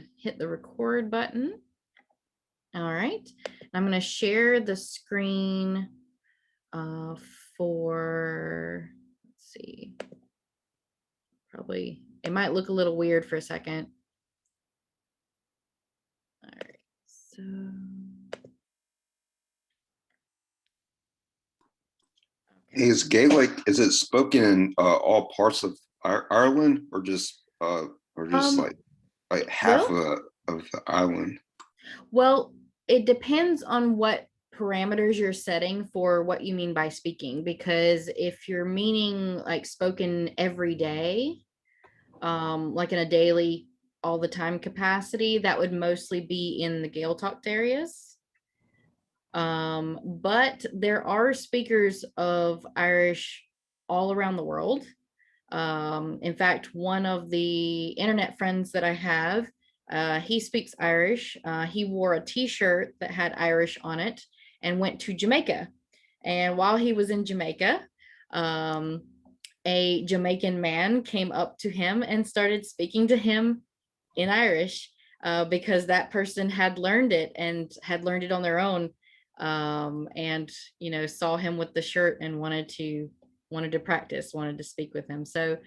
and hit the record button. All right, I'm going to share the screen for, let's see, probably, it might look a little weird for a second. All right, so. Is Gaelic, is it spoken in all parts of Ireland, or just like half Well, of the island? Well, it depends on what parameters you're setting for what you mean by speaking, because if you're meaning like spoken every day, like in a daily, all the time capacity, that would mostly be in the Gaeltacht areas. But there are speakers of Irish all around the world. In fact, one of the internet friends that I have, he speaks Irish. He wore a t-shirt that had Irish on it and went to Jamaica. And while he was in Jamaica, a Jamaican man came up to him and started speaking to him in Irish, because that person had learned it and had learned it on their own, and saw him with the shirt and wanted to practice, wanted to speak with him. So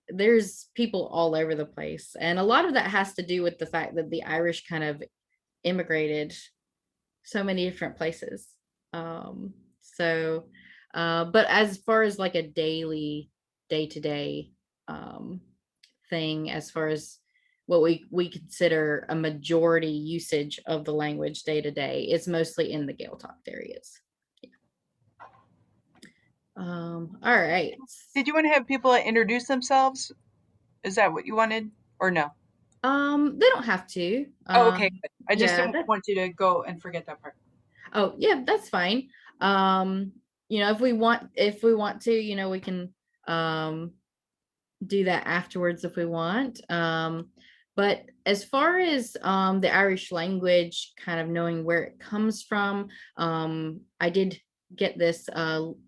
there's people all over the place, and a lot of that has to do with the fact that the Irish kind of immigrated so many different places. But as far as like a daily, day-to-day thing, as far as what we consider a majority usage of the language day to day, it's mostly in the Gaeltacht areas. All right. Did you want to have people introduce themselves? Is that what you wanted, or no? They don't have to. Okay, good. I just yeah, don't want you to go and forget that part. Oh yeah, that's fine. If we want to, we can do that afterwards if we want. But as far as the Irish language, kind of knowing where it comes from, I did get this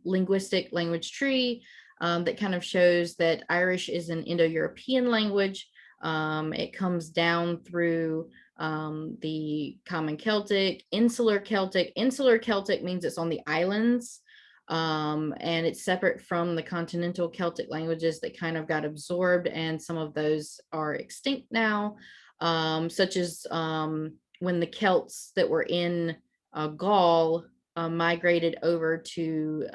linguistic language tree that kind of shows that Irish is an Indo-European language. It comes down through the Common Celtic, Insular Celtic. Insular Celtic means it's on the islands, and it's separate from the continental Celtic languages that kind of got absorbed, and some of those are extinct now, such as when the Celts that were in Gaul migrated over to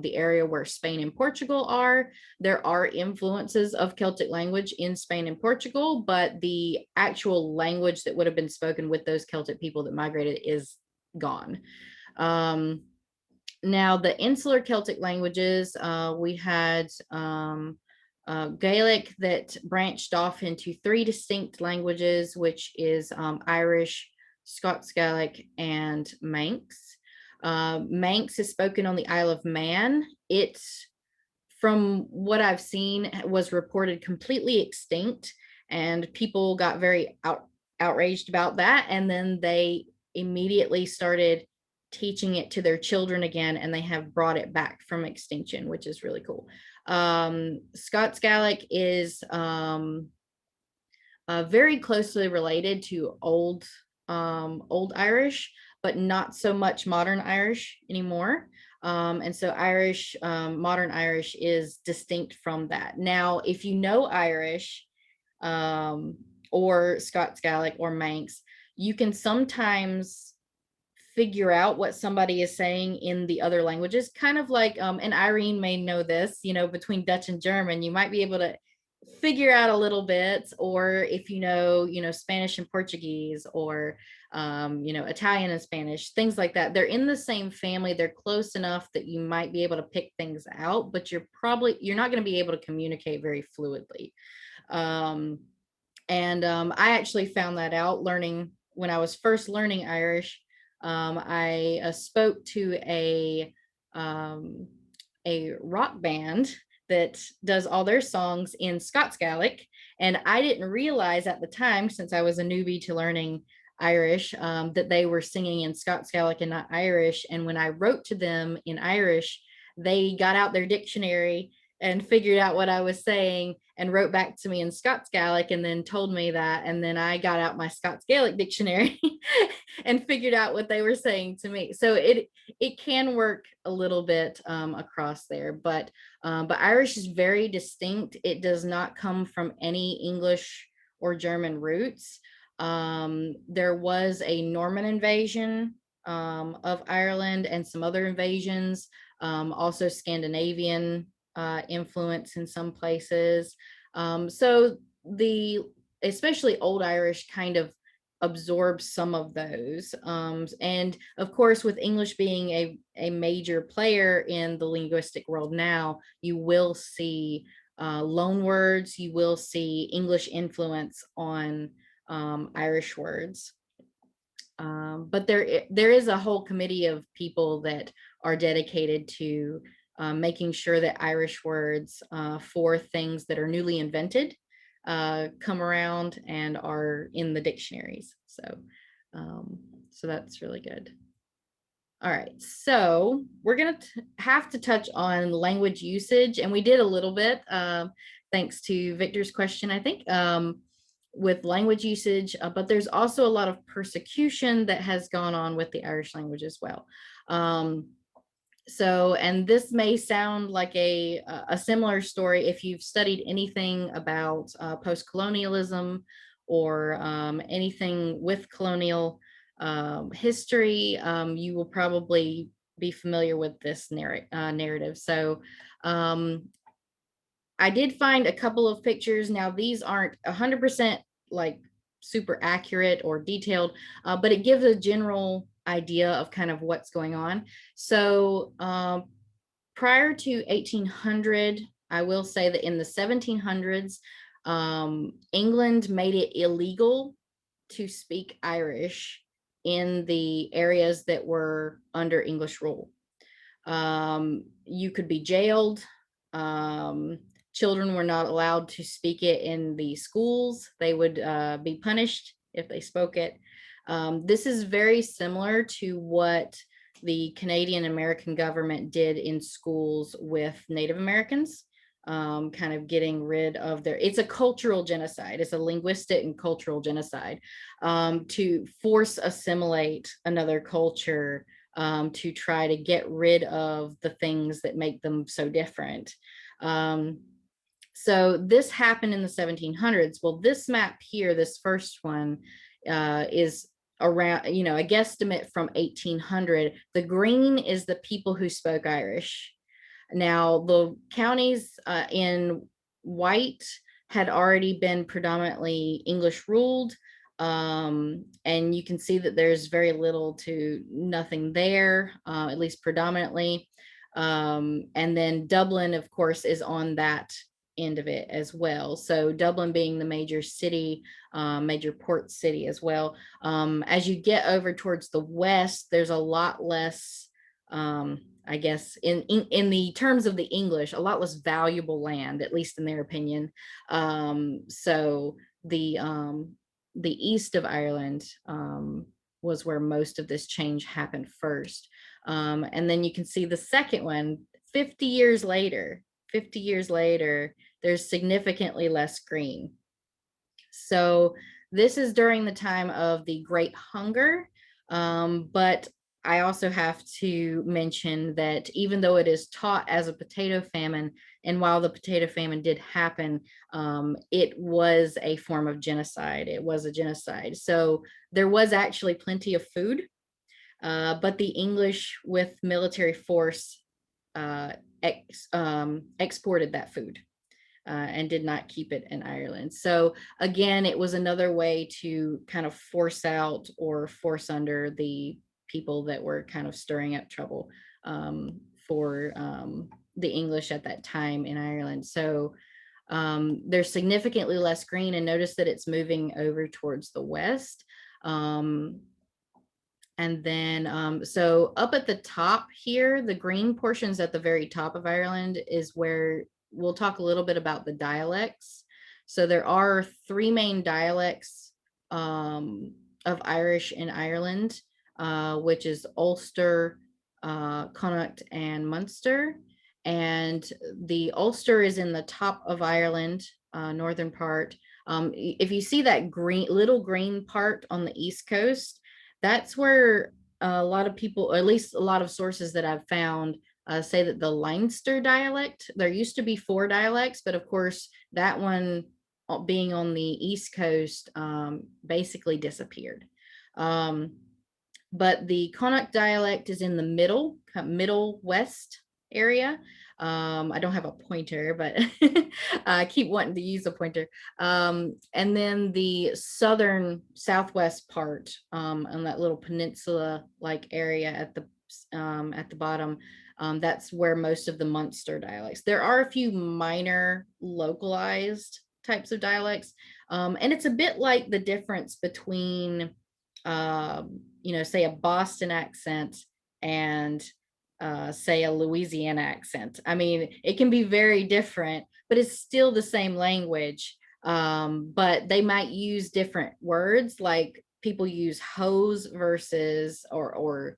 the area where Spain and Portugal are. There are influences of Celtic language in Spain and Portugal, but the actual language that would have been spoken with those Celtic people that migrated is gone. Now, the insular Celtic languages, we had Gaelic that branched off into 3 distinct languages, which is Irish, Scots Gaelic, and Manx. Manx is spoken on the Isle of Man. It, from what I've seen, was reported completely extinct, and people got very outraged about that. And then they immediately started teaching it to their children again, and they have brought it back from extinction, which is really cool. Scots Gaelic is very closely related to old Irish, but not so much modern Irish anymore. And so Irish, modern Irish is distinct from that. Now, if you know Irish or Scots Gaelic or Manx, you can sometimes figure out what somebody is saying in the other languages, kind of like, and Irene may know this, between Dutch and German, you might be able to figure out a little bit, or if Spanish and Portuguese, or Italian and Spanish, things like that. They're in the same family. They're close enough that you might be able to pick things out, but you're not going to be able to communicate very fluidly. I actually found that out when I was first learning Irish. I spoke to a rock band that does all their songs in Scots Gaelic, and I didn't realize at the time, since I was a newbie to learning Irish, that they were singing in Scots Gaelic and not Irish. And when I wrote to them in Irish, they got out their dictionary and figured out what I was saying and wrote back to me in Scots Gaelic and then told me that. And then I got out my Scots Gaelic dictionary and figured out what they were saying to me. So it can work a little bit across there, but Irish is very distinct. It does not come from any English or German roots. There was a Norman invasion of Ireland and some other invasions, also Scandinavian influence in some places. So especially Old Irish kind of absorbs some of those. And of course, with English being a major player in the linguistic world now, you will see loan words, you will see English influence on Irish words. But there is a whole committee of people that are dedicated to making sure that Irish words for things that are newly invented come around and are in the dictionaries. So that's really good. All right, so we're going to have to touch on language usage, and we did a little bit thanks to Victor's question, I think, with language usage, but there's also a lot of persecution that has gone on with the Irish language as well. And this may sound like a similar story if you've studied anything about post-colonialism or anything with colonial history. You will probably be familiar with this narrative. So I did find a couple of pictures. Now, these aren't 100% like super accurate or detailed, but it gives a general idea of kind of what's going on. So prior to 1800, I will say that in the 1700s, England made it illegal to speak Irish in the areas that were under English rule. You could be jailed. Children were not allowed to speak it in the schools. They would be punished if they spoke it. This is very similar to what the Canadian American government did in schools with Native Americans, kind of getting rid of it's a cultural genocide. It's a linguistic and cultural genocide to force assimilate another culture, to try to get rid of the things that make them so different. So this happened in the 1700s. Well, this map here, this first one, is around, a guesstimate from 1800. The green is the people who spoke Irish. Now, the counties in white had already been predominantly English ruled. And you can see that there's very little to nothing there, at least predominantly. And then Dublin, of course, is on that end of it as well. So Dublin being the major city, major port city as well. As you get over towards the west, there's a lot less, I guess, in the terms of the English, a lot less valuable land, at least in their opinion. So the east of Ireland was where most of this change happened first. And then you can see the second one, 50 years later, there's significantly less green. So this is during the time of the Great Hunger, but I also have to mention that even though it is taught as a potato famine, and while the potato famine did happen, it was a form of genocide. It was a genocide. So there was actually plenty of food, but the English with military force exported that food and did not keep it in Ireland. So again, it was another way to kind of force out or force under the people that were kind of stirring up trouble for the English at that time in Ireland. So there's significantly less green, and notice that it's moving over towards the west. And then, so up at the top here, the green portions at the very top of Ireland is where we'll talk a little bit about the dialects. So there are three main dialects of Irish in Ireland, which is Ulster, Connacht, and Munster. And the Ulster is in the top of Ireland, northern part. If you see that little green part on the East Coast, that's where a lot of people, or at least a lot of sources that I've found, say that the Leinster dialect, there used to be 4 dialects, but of course that one being on the East Coast basically disappeared. But the Connacht dialect is in the middle west area. I don't have a pointer, but I keep wanting to use a pointer. And then the southwest part, on that little peninsula-like area at the bottom, that's where most of the Munster dialects. There are a few minor localized types of dialects, and it's a bit like the difference between, say a Boston accent and say a Louisiana accent. I mean, it can be very different, but it's still the same language. But they might use different words, like people use hose versus or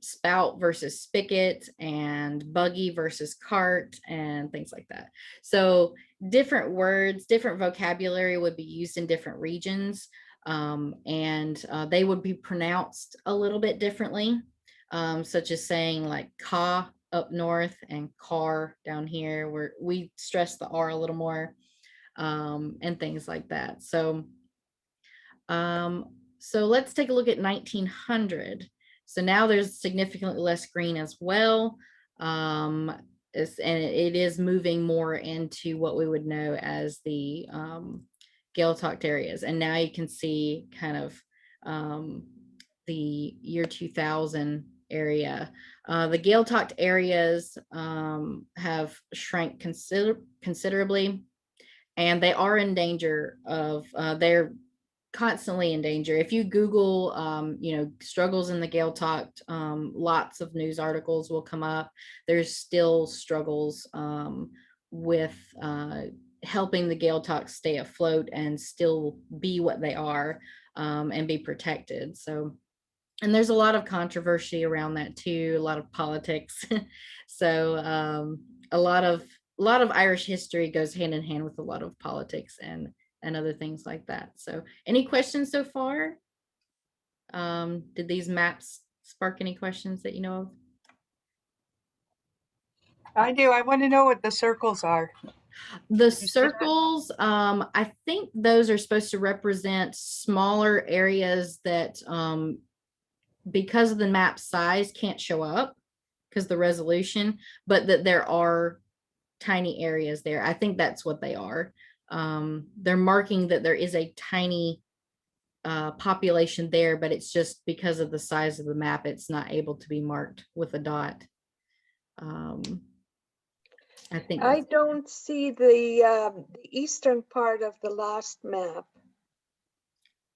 spout versus spigot, and buggy versus cart, and things like that. So different words, different vocabulary would be used in different regions, and they would be pronounced a little bit differently, such as saying like "ka" up north and "car" down here, where we stress the R a little more, and things like that. So let's take a look at 1900. So now there's significantly less green as well. And it is moving more into what we would know as the Gaeltacht areas. And now you can see kind of the year 2000 area. The Gaeltacht areas have shrank considerably, and they are in danger of, they're constantly in danger. If you Google, struggles in the Gaeltacht, lots of news articles will come up. There's still struggles with helping the Gaeltacht stay afloat and still be what they are, and be protected. So, and there's a lot of controversy around that too, a lot of politics. So a lot of Irish history goes hand in hand with a lot of politics and other things like that. So any questions so far? Did these maps spark any questions that you know of? I do. I want to know what the circles are. The circles, I think those are supposed to represent smaller areas that, because of the map size, can't show up because the resolution, but that there are tiny areas there. I think that's what they are. They're marking that there is a tiny population there, but it's just because of the size of the map, it's not able to be marked with a dot. I think I don't see the eastern part of the last map.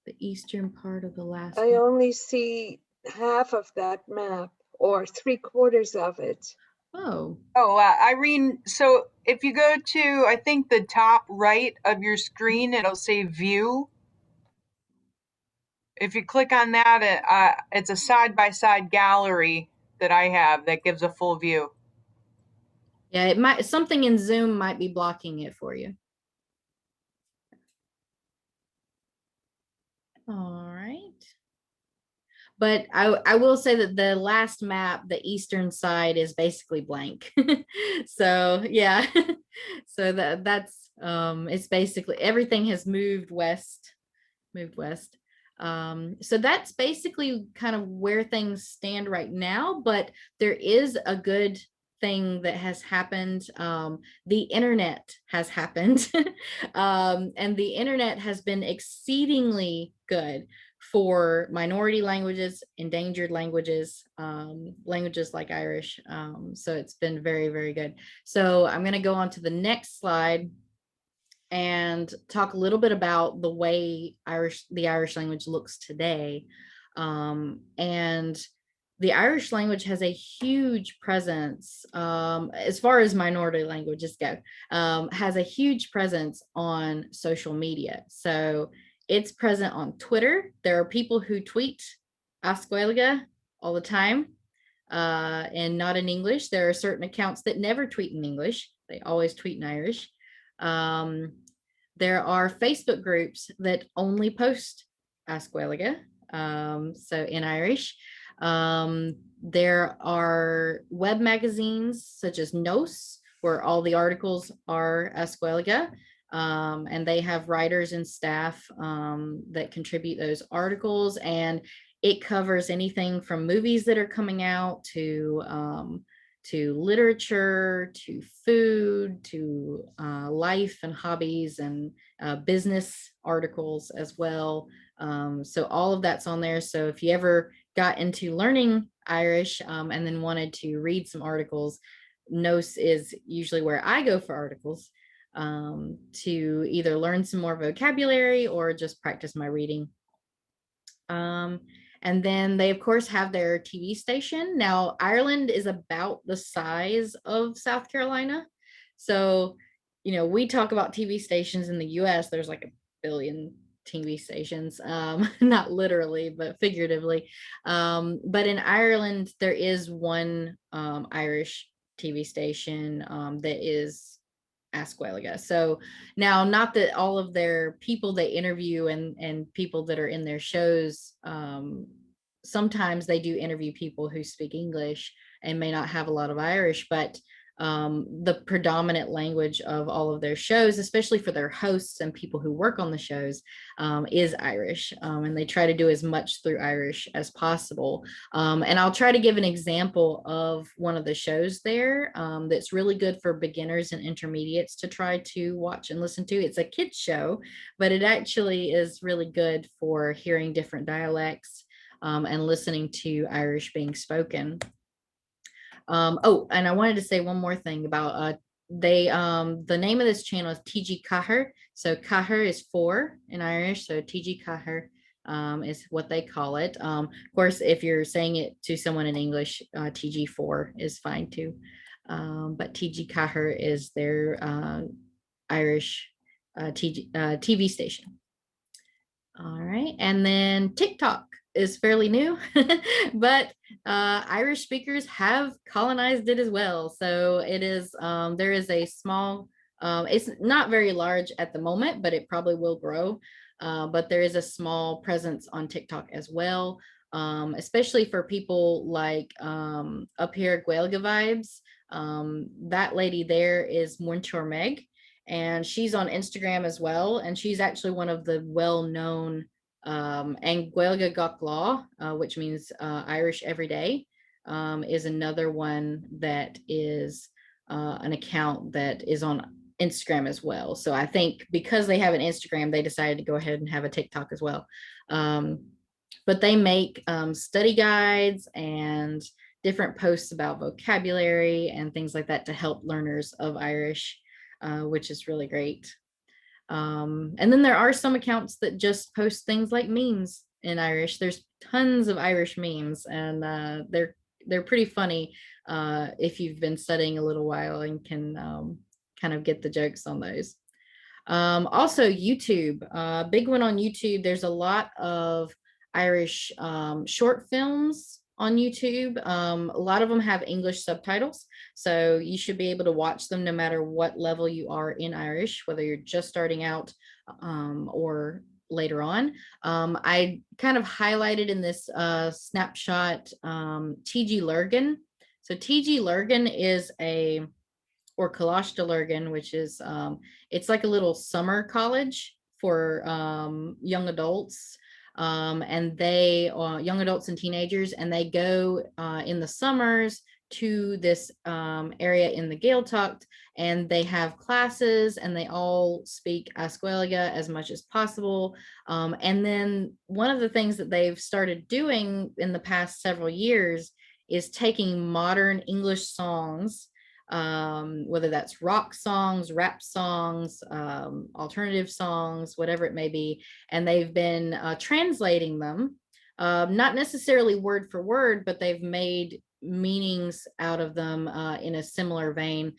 the eastern part of the last I map. only see half of that map, or 3/4 of it. Oh, Irene, so if you go to, I think, the top right of your screen, it'll say view. If you click on that, it's a side-by-side gallery that I have that gives a full view. yeah, it might, something in Zoom might be blocking it for you. All right. But I will say that the last map, the eastern side, is basically blank. So yeah, so that's it's basically everything has moved west. So that's basically kind of where things stand right now, but there is a good thing that has happened. The internet has happened. And the internet has been exceedingly good for minority languages, endangered languages, languages like Irish. So it's been very, very good. So I'm going to go on to the next slide and talk a little bit about the way the Irish language looks today. And the Irish language has a huge presence, as far as minority languages go, has a huge presence on social media. So it's present on Twitter. There are people who tweet Ask Gaeilge all the time, and not in English. There are certain accounts that never tweet in English. They always tweet in Irish. There are Facebook groups that only post Ask Gaeilge, so in Irish. There are web magazines such as Nos, where all the articles are Ask Gaeilge, and they have writers and staff that contribute those articles, and it covers anything from movies that are coming out to literature, to food, to life and hobbies, and business articles as well. So all of that's on there. So if you ever got into learning Irish and then wanted to read some articles, Nos is usually where I go for articles to either learn some more vocabulary or just practice my reading. And then they, of course, have their TV station. Now, Ireland is about the size of South Carolina. So, you know, we talk about TV stations in the US, there's like a billion TV stations, not literally, but figuratively. But in Ireland, there is one Irish TV station that is Ask Gaeilge. So now, not that all of their people they interview and people that are in their shows, sometimes they do interview people who speak English and may not have a lot of Irish, but the predominant language of all of their shows, especially for their hosts and people who work on the shows, is Irish. And they try to do as much through Irish as possible. And I'll try to give an example of one of the shows there that's really good for beginners and intermediates to try to watch and listen to. It's a kids show, but it actually is really good for hearing different dialects and listening to Irish being spoken. Oh, and I wanted to say one more thing about the name of this channel is TG Cahir. So Cahir is 4 in Irish, so TG Cahir is what they call it. Of course, if you're saying it to someone in English, TG4 is fine too. But TG Cahir is their Irish TV station. All right, and then TikTok is fairly new, but Irish speakers have colonized it as well. So it is, there is a small, it's not very large at the moment, but it probably will grow. But there is a small presence on TikTok as well, especially for people like up here at Gaeilge Vibes. That lady there is Muintir Meg, and she's on Instagram as well. And she's actually one of the well-known and Gaeilge Gach Lá, which means Irish every day, is another one that is an account that is on Instagram as well. So I think because they have an Instagram, they decided to go ahead and have a TikTok as well. But they make study guides and different posts about vocabulary and things like that to help learners of Irish, which is really great. And then there are some accounts that just post things like memes in Irish. There's tons of Irish memes, and they're pretty funny if you've been studying a little while and can kind of get the jokes on those. Also YouTube, big one on YouTube. There's a lot of Irish short films on YouTube. A lot of them have English subtitles, so you should be able to watch them no matter what level you are in Irish, whether you're just starting out or later on. I kind of highlighted in this snapshot TG Lurgan. So TG Lurgan is or College de Lurgan, which is it's like a little summer college for young adults. And they young adults and teenagers, and they go in the summers to this area in the Gaeltacht, and they have classes, and they all speak Ask Gaeilge as much as possible. And then one of the things that they've started doing in the past several years is taking modern English songs, whether that's rock songs, rap songs, alternative songs, whatever it may be, and they've been translating them, not necessarily word for word, but they've made meanings out of them in a similar vein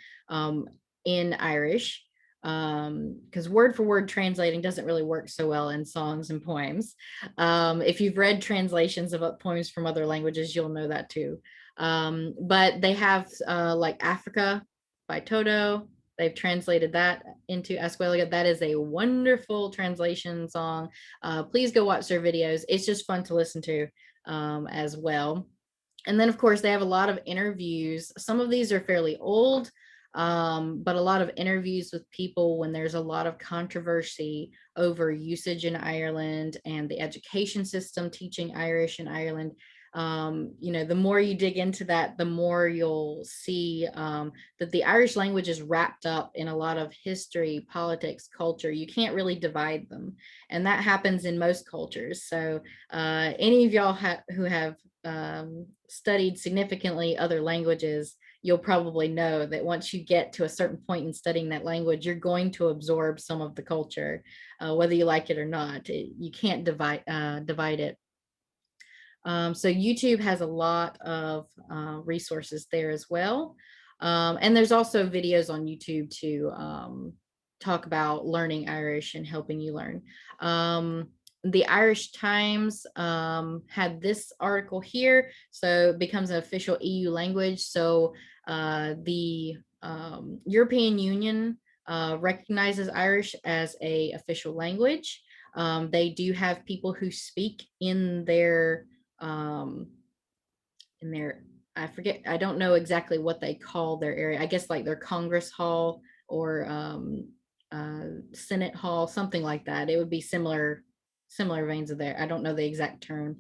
in Irish, because word for word translating doesn't really work so well in songs and poems. If you've read translations of poems from other languages, you'll know that too. But they have like Africa by Toto, they've translated that into Gaeilge. That is a wonderful translation song. Please go watch their videos. It's just fun to listen to as well. And then, of course, they have a lot of interviews. Some of these are fairly old, but a lot of interviews with people when there's a lot of controversy over usage in Ireland and the education system teaching Irish in Ireland. You know, the more you dig into that, the more you'll see that the Irish language is wrapped up in a lot of history, politics, culture. You can't really divide them. And that happens in most cultures. So any of y'all who have studied significantly other languages, you'll probably know that once you get to a certain point in studying that language, you're going to absorb some of the culture, whether you like it or not. You can't divide it. So YouTube has a lot of resources there as well. And there's also videos on YouTube to talk about learning Irish and helping you learn. The Irish Times had this article here, so it becomes an official EU language. So the European Union recognizes Irish as an official language. They do have people who speak in their I forget, I don't know exactly what they call their area. I guess like their Congress Hall or Senate Hall, something like that. It would be similar veins of there. I don't know the exact term.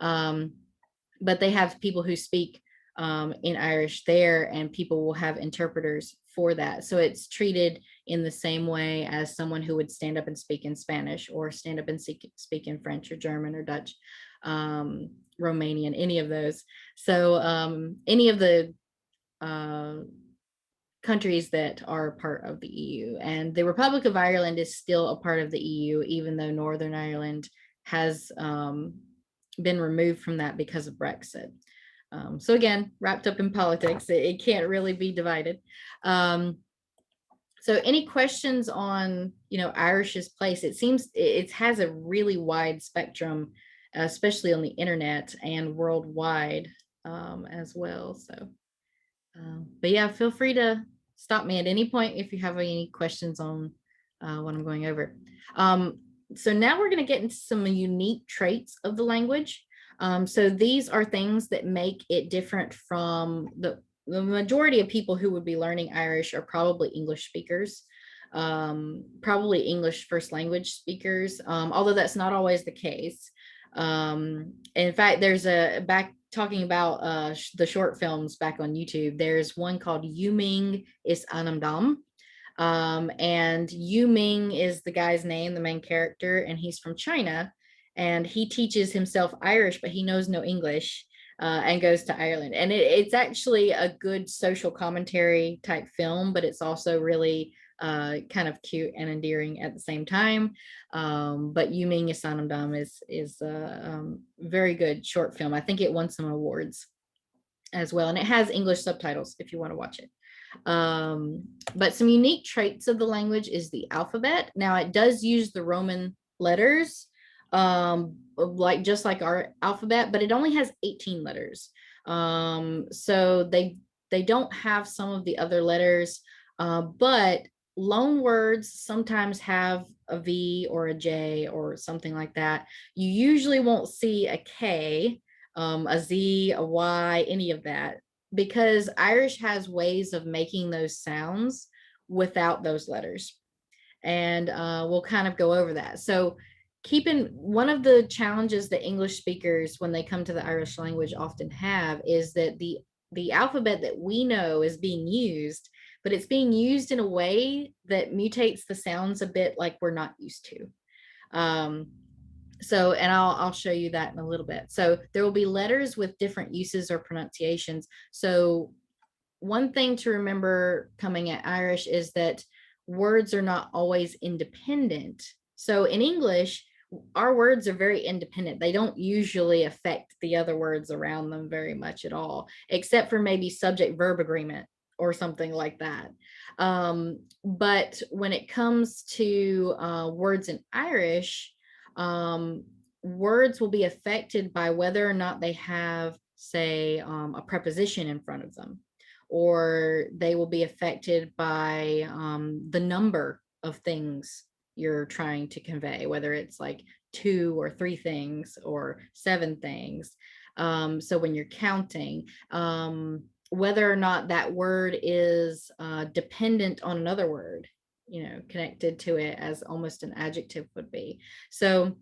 But they have people who speak in Irish there, and people will have interpreters for that. So it's treated in the same way as someone who would stand up and speak in Spanish or stand up and speak in French or German or Dutch, Romanian, any of those. So any of the countries that are part of the EU, and the Republic of Ireland is still a part of the EU, even though Northern Ireland has been removed from that because of Brexit. So again, wrapped up in politics, it can't really be divided. So any questions on, you know, Irish's place? It seems it has a really wide spectrum, especially on the internet and worldwide as well. So, but yeah, feel free to stop me at any point if you have any questions on what I'm going over. So now we're going to get into some unique traits of the language. So these are things that make it different from the majority of people who would be learning Irish are probably English speakers, probably English first language speakers, although that's not always the case. In fact, there's back talking about the short films back on YouTube, there's one called Yu Ming is Anamdam. And Yu Ming is the guy's name, the main character, and he's from China, and he teaches himself Irish, but he knows no English, and goes to Ireland. And it's actually a good social commentary type film, but it's also really kind of cute and endearing at the same time. But Yu Ming is Sanamdam is a very good short film. I think it won some awards as well, and it has English subtitles if you want to watch it. But some unique traits of the language is the alphabet. Now it does use the Roman letters, like just like our alphabet, but it only has 18 letters. So they don't have some of the other letters, but loan words sometimes have a V or a J or something like that. You usually won't see a K, a Z, a Y, any of that, because Irish has ways of making those sounds without those letters. And we'll kind of go over that. So one of the challenges that English speakers, when they come to the Irish language, often have is that the alphabet that we know is being used, but it's being used in a way that mutates the sounds a bit like we're not used to. So, and I'll show you that in a little bit. So there will be letters with different uses or pronunciations. So one thing to remember coming at Irish is that words are not always independent. So in English, our words are very independent. They don't usually affect the other words around them very much at all, except for maybe subject-verb agreement or something like that. But when it comes to words in Irish, words will be affected by whether or not they have, say, a preposition in front of them, or they will be affected by the number of things you're trying to convey, whether it's like 2 or 3 things or 7 things. So when you're counting, whether or not that word is dependent on another word, connected to it, as almost an adjective would be. So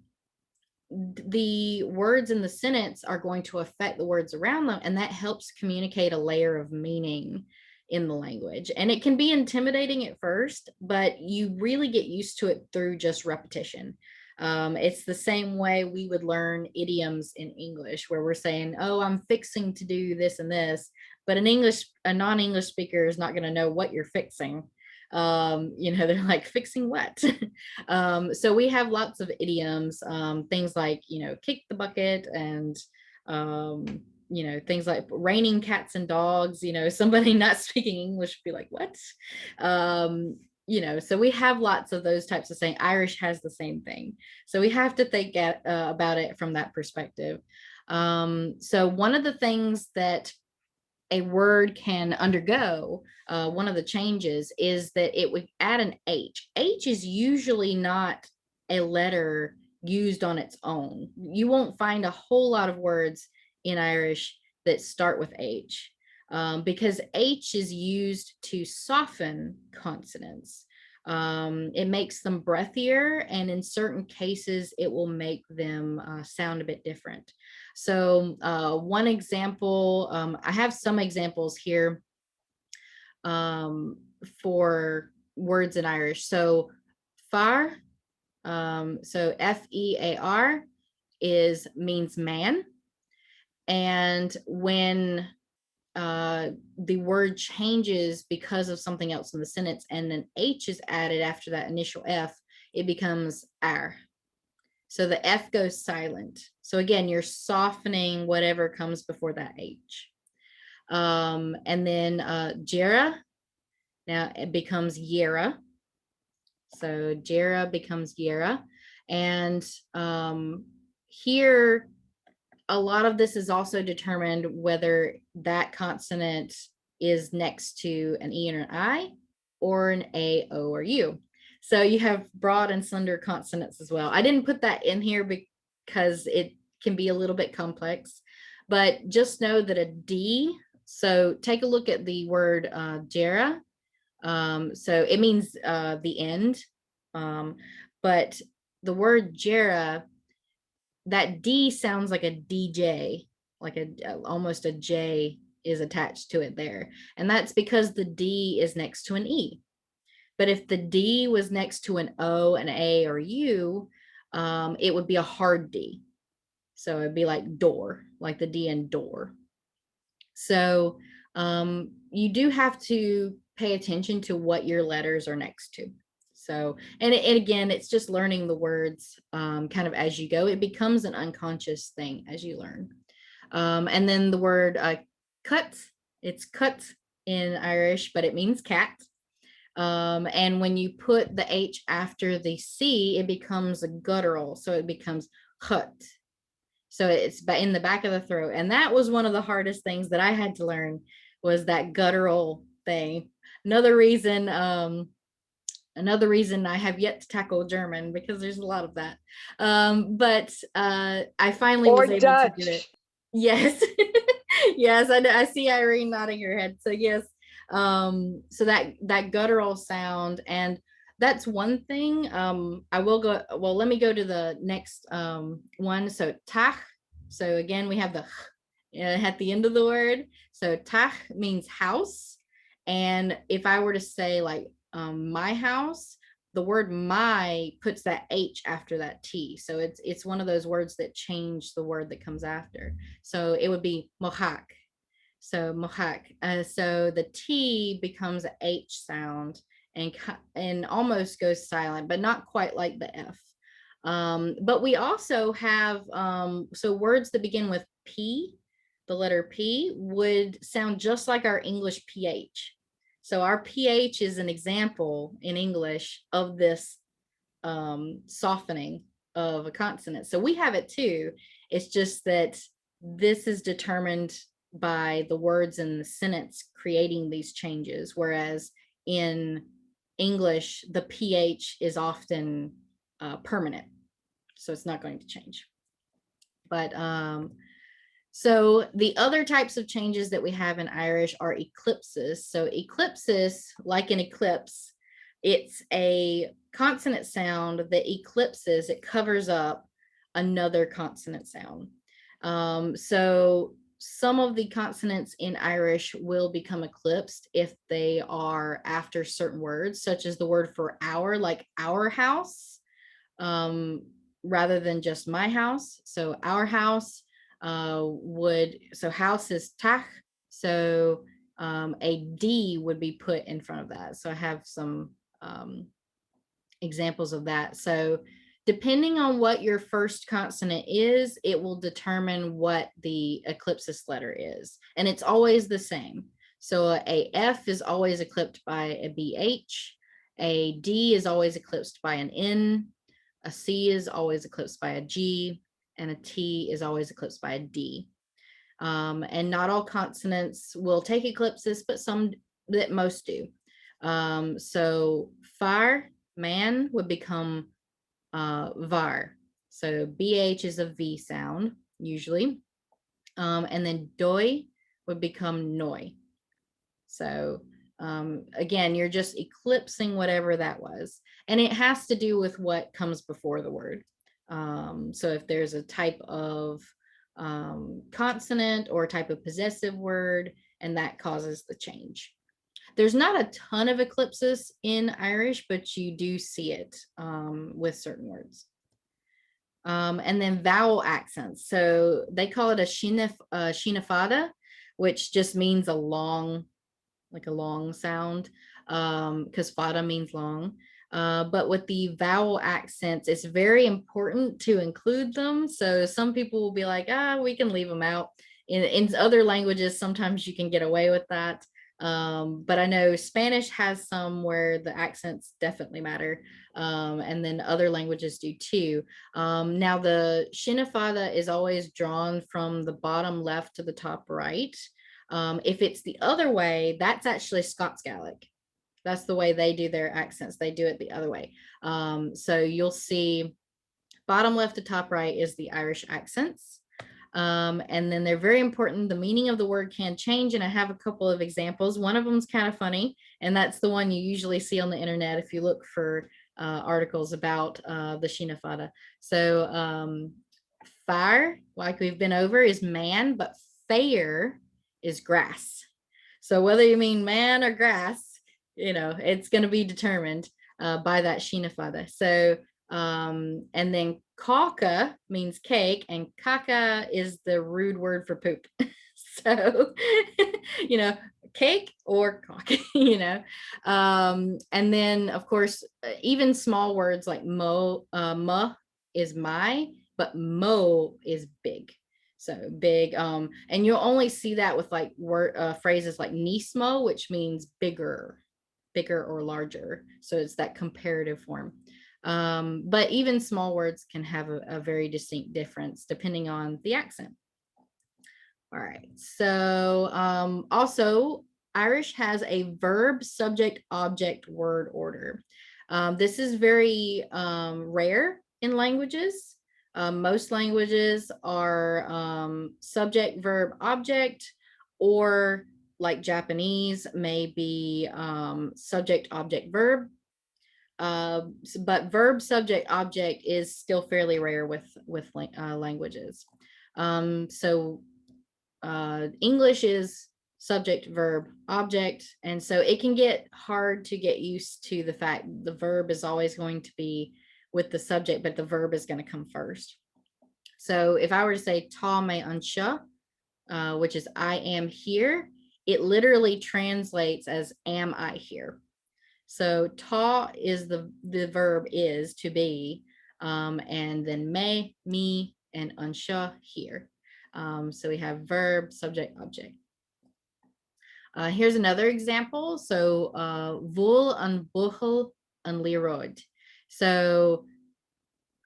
the words in the sentence are going to affect the words around them, and that helps communicate a layer of meaning in the language. And it can be intimidating at first, but you really get used to it through just repetition. It's the same way we would learn idioms in English, where we're saying, oh, I'm fixing to do this and this, but a non-English speaker is not going to know what you're fixing. They're like, fixing what? So we have lots of idioms, things like, kick the bucket, and things like raining cats and dogs. Somebody not speaking English would be like, what? So we have lots of those types of saying. Irish has the same thing. So we have to think about it from that perspective. So one of the things that a word can undergo, one of the changes, is that it would add an H. H is usually not a letter used on its own. You won't find a whole lot of words in Irish that start with H, because H is used to soften consonants. It makes them breathier, and in certain cases, it will make them sound a bit different. So one example, I have some examples here for words in Irish. So far, so F-E-A-R means man. And when the word changes because of something else in the sentence, and an H is added after that initial F, it becomes ar. So the F goes silent. So again, you're softening whatever comes before that H. And then Jera, now it becomes Yera. So Jera becomes Yera. And here, a lot of this is also determined whether that consonant is next to an E or an I, or an A, O, or U. So you have broad and slender consonants as well. I didn't put that in here because it can be a little bit complex, but just know that a D, so take a look at the word Jera. So it means the end, but the word Jera, that D sounds like a DJ, like almost a J is attached to it there. And that's because the D is next to an E. But if the D was next to an O, an A, or U, it would be a hard D. So it'd be like door, like the D in door. So you do have to pay attention to what your letters are next to. So, and again, it's just learning the words kind of as you go. It becomes an unconscious thing as you learn. And then the word cut, it's cut in Irish, but it means cat. And when you put the H after the C, it becomes a guttural. So it becomes hut. So it's in the back of the throat. And that was one of the hardest things that I had to learn, was that guttural thing. Another reason I have yet to tackle German, because there's a lot of that. But I finally was able to do it. Yes. Yes, I see Irene nodding her head. So yes. So that guttural sound, and that's one thing. I will go, well, let me go to the next one. So tach. So again, we have the at the end of the word. So tach means house. And if I were to say like my house, the word my puts that H after that T. So it's one of those words that change the word that comes after. So it would be mohak. So mohak. So the T becomes an H sound and almost goes silent, but not quite like the F. But we also have, so words that begin with P, the letter P, would sound just like our English PH. So our PH is an example in English of this softening of a consonant. So we have it too. It's just that this is determined by the words in the sentence creating these changes, whereas in English, the PH is often permanent, so it's not going to change. But so the other types of changes that we have in Irish are eclipses. So eclipses, like an eclipse, it's a consonant sound that eclipses, it covers up another consonant sound. So some of the consonants in Irish will become eclipsed if they are after certain words, such as the word for hour, like our house, rather than just my house. So our house so house is tach, so a D would be put in front of that. So I have some examples of that. So depending on what your first consonant is, it will determine what the eclipsis letter is. And it's always the same. So a F is always eclipsed by a BH. A D is always eclipsed by an N. A C is always eclipsed by a G. And a T is always eclipsed by a D. And not all consonants will take eclipses, but some that most do. So far, man would become var. So BH is a V sound usually. And then doi would become noi. So again, you're just eclipsing whatever that was. And it has to do with what comes before the word. So if there's a type of consonant or a type of possessive word, and that causes the change. There's not a ton of eclipses in Irish, but you do see it with certain words. And then vowel accents. So they call it a shinafada, which just means a long, like a long sound, because fada means long. But with the vowel accents, it's very important to include them. So some people will be like, we can leave them out. In other languages, sometimes you can get away with that. But I know Spanish has some where the accents definitely matter. And then other languages do too. Now the shinafada is always drawn from the bottom left to the top right. If it's the other way, that's actually Scots Gaelic. That's the way they do their accents. They do it the other way. So you'll see bottom left to top right is the Irish accents. And then they're very important. The meaning of the word can change. And I have a couple of examples. One of them is kind of funny. And that's the one you usually see on the internet if you look for articles about the shinafada. So fire, like we've been over, is man, but fair is grass. So whether you mean man or grass, it's going to be determined by that shinafada. So and then kaka means cake, and kaka is the rude word for poop. So cake or cock. And then of course even small words like ma is my, but mo is big. So big, and you'll only see that with like phrases like nismo, which means bigger or larger. So it's that comparative form. But even small words can have a very distinct difference depending on the accent. All right. So also Irish has a verb, subject, object, word order. This is very rare in languages. Most languages are subject, verb, object, or like Japanese may be subject, object, verb. But verb, subject, object is still fairly rare with languages. So English is subject, verb, object, and so it can get hard to get used to the fact the verb is always going to be with the subject, but the verb is going to come first. So if I were to say ta me anseo, which is I am here, it literally translates as am I here. So ta is the verb is to be, and then me, and anseo here. So we have verb, subject, object. Here's another example. So vul an buchel an lirod. So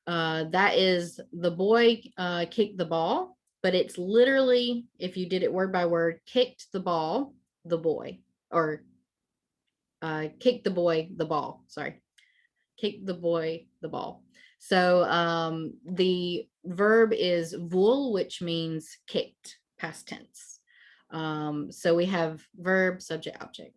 that is the boy kicked the ball. but it's literally, if you did it word by word, kicked the ball, the boy, or kicked the boy, the ball, sorry. Kick the boy the ball. So the verb is vul, which means kicked, past tense. So we have verb, subject, object.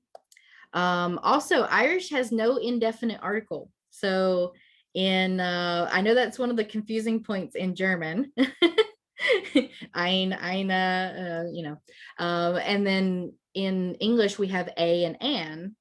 Also, Irish has no indefinite article. So in, I know that's one of the confusing points in German. Ein, eine, and then in English we have a and an,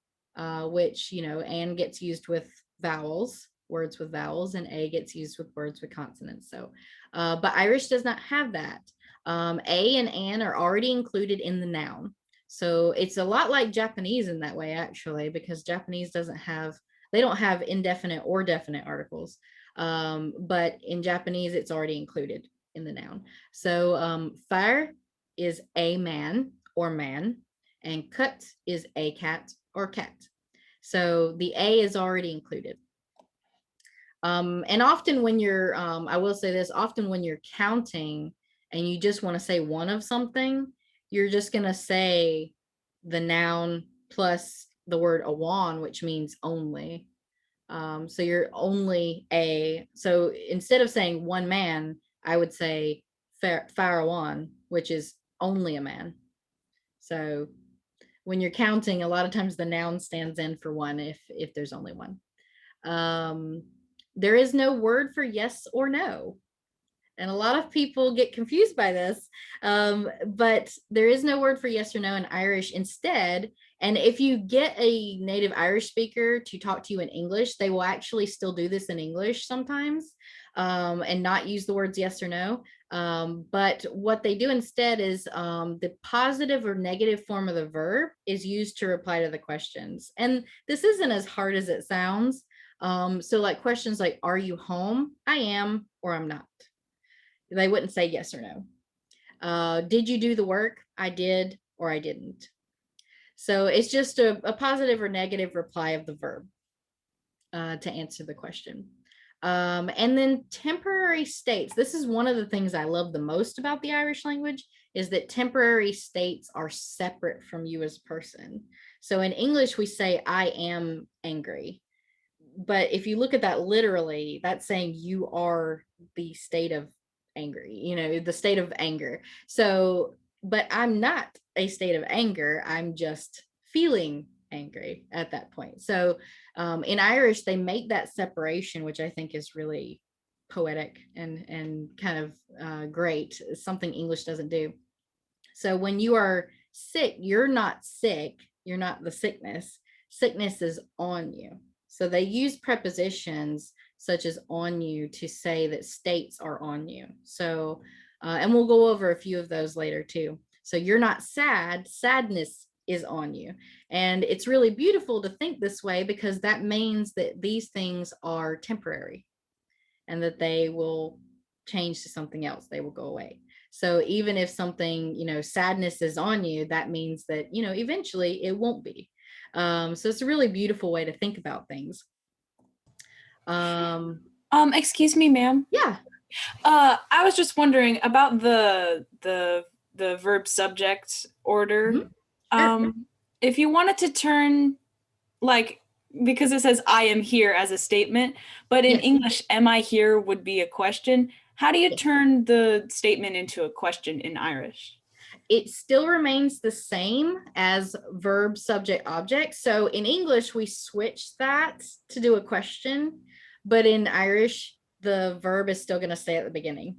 which, an gets used with vowels, words with vowels, and a gets used with words with consonants. So, but Irish does not have that. A and an are already included in the noun. So it's a lot like Japanese in that way, actually, because Japanese they don't have indefinite or definite articles. But in Japanese, it's already included in the noun. So fire is a man or man, and cut is a cat or cat. So the a is already included. And often when you're, I will say this, often when you're counting and you just want to say one of something, you're just going to say the noun plus the word awan, which means only. So you're only a, so instead of saying one man, I would say Pharaoh, which is only a man. So when you're counting, a lot of times the noun stands in for one if there's only one. There is no word for yes or no. And a lot of people get confused by this, but there is no word for yes or no in Irish instead. And if you get a native Irish speaker to talk to you in English, they will actually still do this in English sometimes, and not use the words yes or no. But what they do instead is the positive or negative form of the verb is used to reply to the questions. And this isn't as hard as it sounds. So like questions like, are you home? I am, or I'm not. They wouldn't say yes or no. Did you do the work? I did, or I didn't. So it's just a positive or negative reply of the verb to answer the question. And then temporary states. This is one of the things I love the most about the Irish language, is that temporary states are separate from you as a person. So in English, we say, I am angry. But if you look at that literally, that's saying you are the state of angry, the state of anger. So, but I'm not a state of anger. I'm just feeling angry at that point. So in Irish, they make that separation, which I think is really poetic and kind of great. It's something English doesn't do. So when you are sick, you're not sick. You're not the sickness. Sickness is on you. So they use prepositions such as on you to say that states are on you. So, and we'll go over a few of those later too. So you're not sad, sadness is on you. And it's really beautiful to think this way, because that means that these things are temporary and that they will change to something else. They will go away. So even if something, sadness is on you, that means that, eventually it won't be. So it's a really beautiful way to think about things. Excuse me, ma'am. Yeah. I was just wondering about the verb subject order. Mm-hmm. Sure. If you wanted to turn, because it says I am here as a statement, but in Yes. English, am I here would be a question. How do you Yes. turn the statement into a question in Irish? It still remains the same as verb, subject, object. So in English, we switch that to do a question, but in Irish, the verb is still going to stay at the beginning.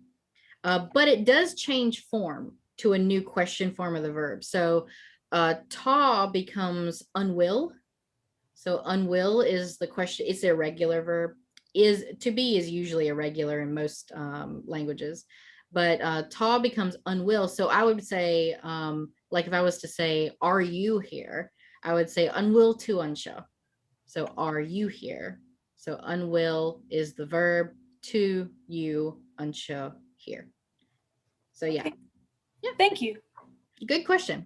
But it does change form to a new question form of the verb. So ta becomes unwill. So unwill is the question. It's a regular verb. To be is usually irregular in most languages, but ta becomes unwill. So I would say, like if I was to say, are you here? I would say unwill to unshow. So are you here? So unwill is the verb, to you, unshow, here. So yeah. Okay. Yeah. Thank you. Good question.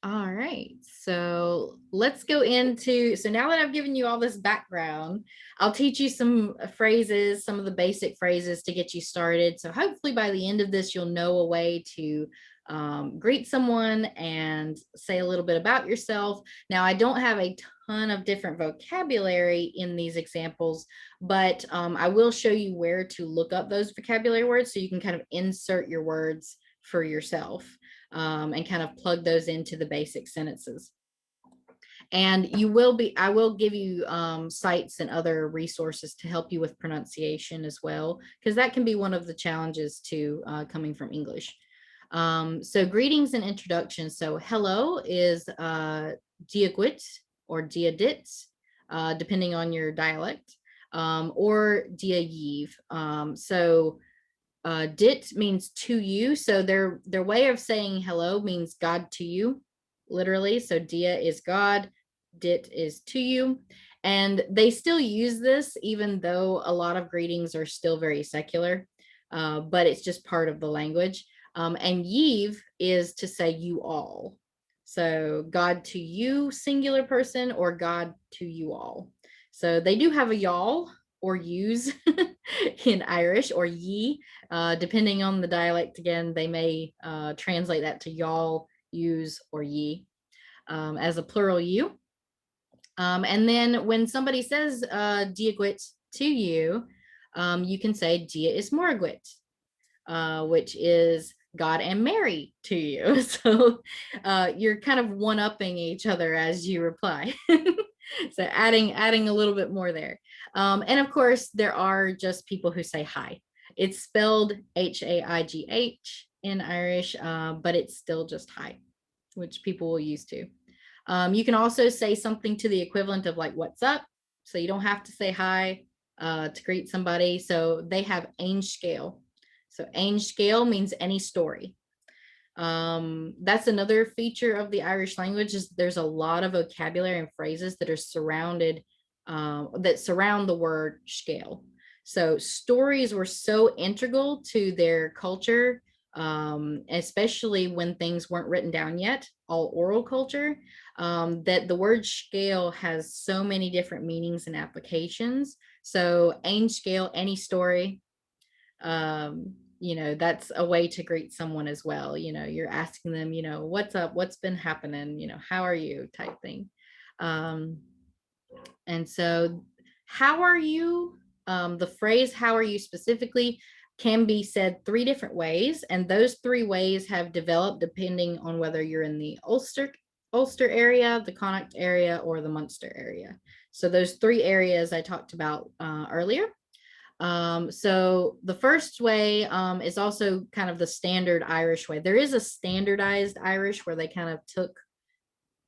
All right, so let's go into, so now that I've given you all this background, I'll teach you some phrases, some of the basic phrases to get you started. So hopefully by the end of this, you'll know a way to greet someone and say a little bit about yourself. Now, I don't have a ton of different vocabulary in these examples, but I will show you where to look up those vocabulary words so you can kind of insert your words for yourself. And kind of plug those into the basic sentences. And I will give you sites and other resources to help you with pronunciation as well, because that can be one of the challenges too, coming from English. So greetings and introductions. So hello is diagwit or diadit, depending on your dialect, or diayiv. So dit means to you, so their way of saying hello means God to you, literally. So dia is God, dit is to you, and they still use this even though a lot of greetings are still very secular, but it's just part of the language. And yiv is to say you all, so God to you singular person or God to you all. So they do have a y'all or use in Irish, or ye, depending on the dialect. Again, they may translate that to y'all, use, or ye as a plural you. And then when somebody says diagwit to you, you can say dia is moragwit, which is God and Mary to you. So you're kind of one-upping each other as you reply. So adding a little bit more there. And of course, there are just people who say hi. It's spelled Haigh in Irish, but it's still just hi, which people will use too. You can also say something to the equivalent of like, what's up? So you don't have to say hi to greet somebody. So they have ein scale. So ein scale means any story. That's another feature of the Irish language, is there's a lot of vocabulary and phrases that are surrounded, that surround the word scale. So stories were so integral to their culture, especially when things weren't written down yet, all oral culture, that the word scale has so many different meanings and applications. So ein scale, any story, that's a way to greet someone as well. You're asking them, what's up, what's been happening, how are you, type thing. And so how are you, the phrase how are you specifically can be said 3 different ways, and those 3 ways have developed depending on whether you're in the Ulster area, the Connacht area, or the Munster area. So those 3 areas I talked about earlier. So the first way is also kind of the standard Irish way. There is a standardized Irish where they kind of took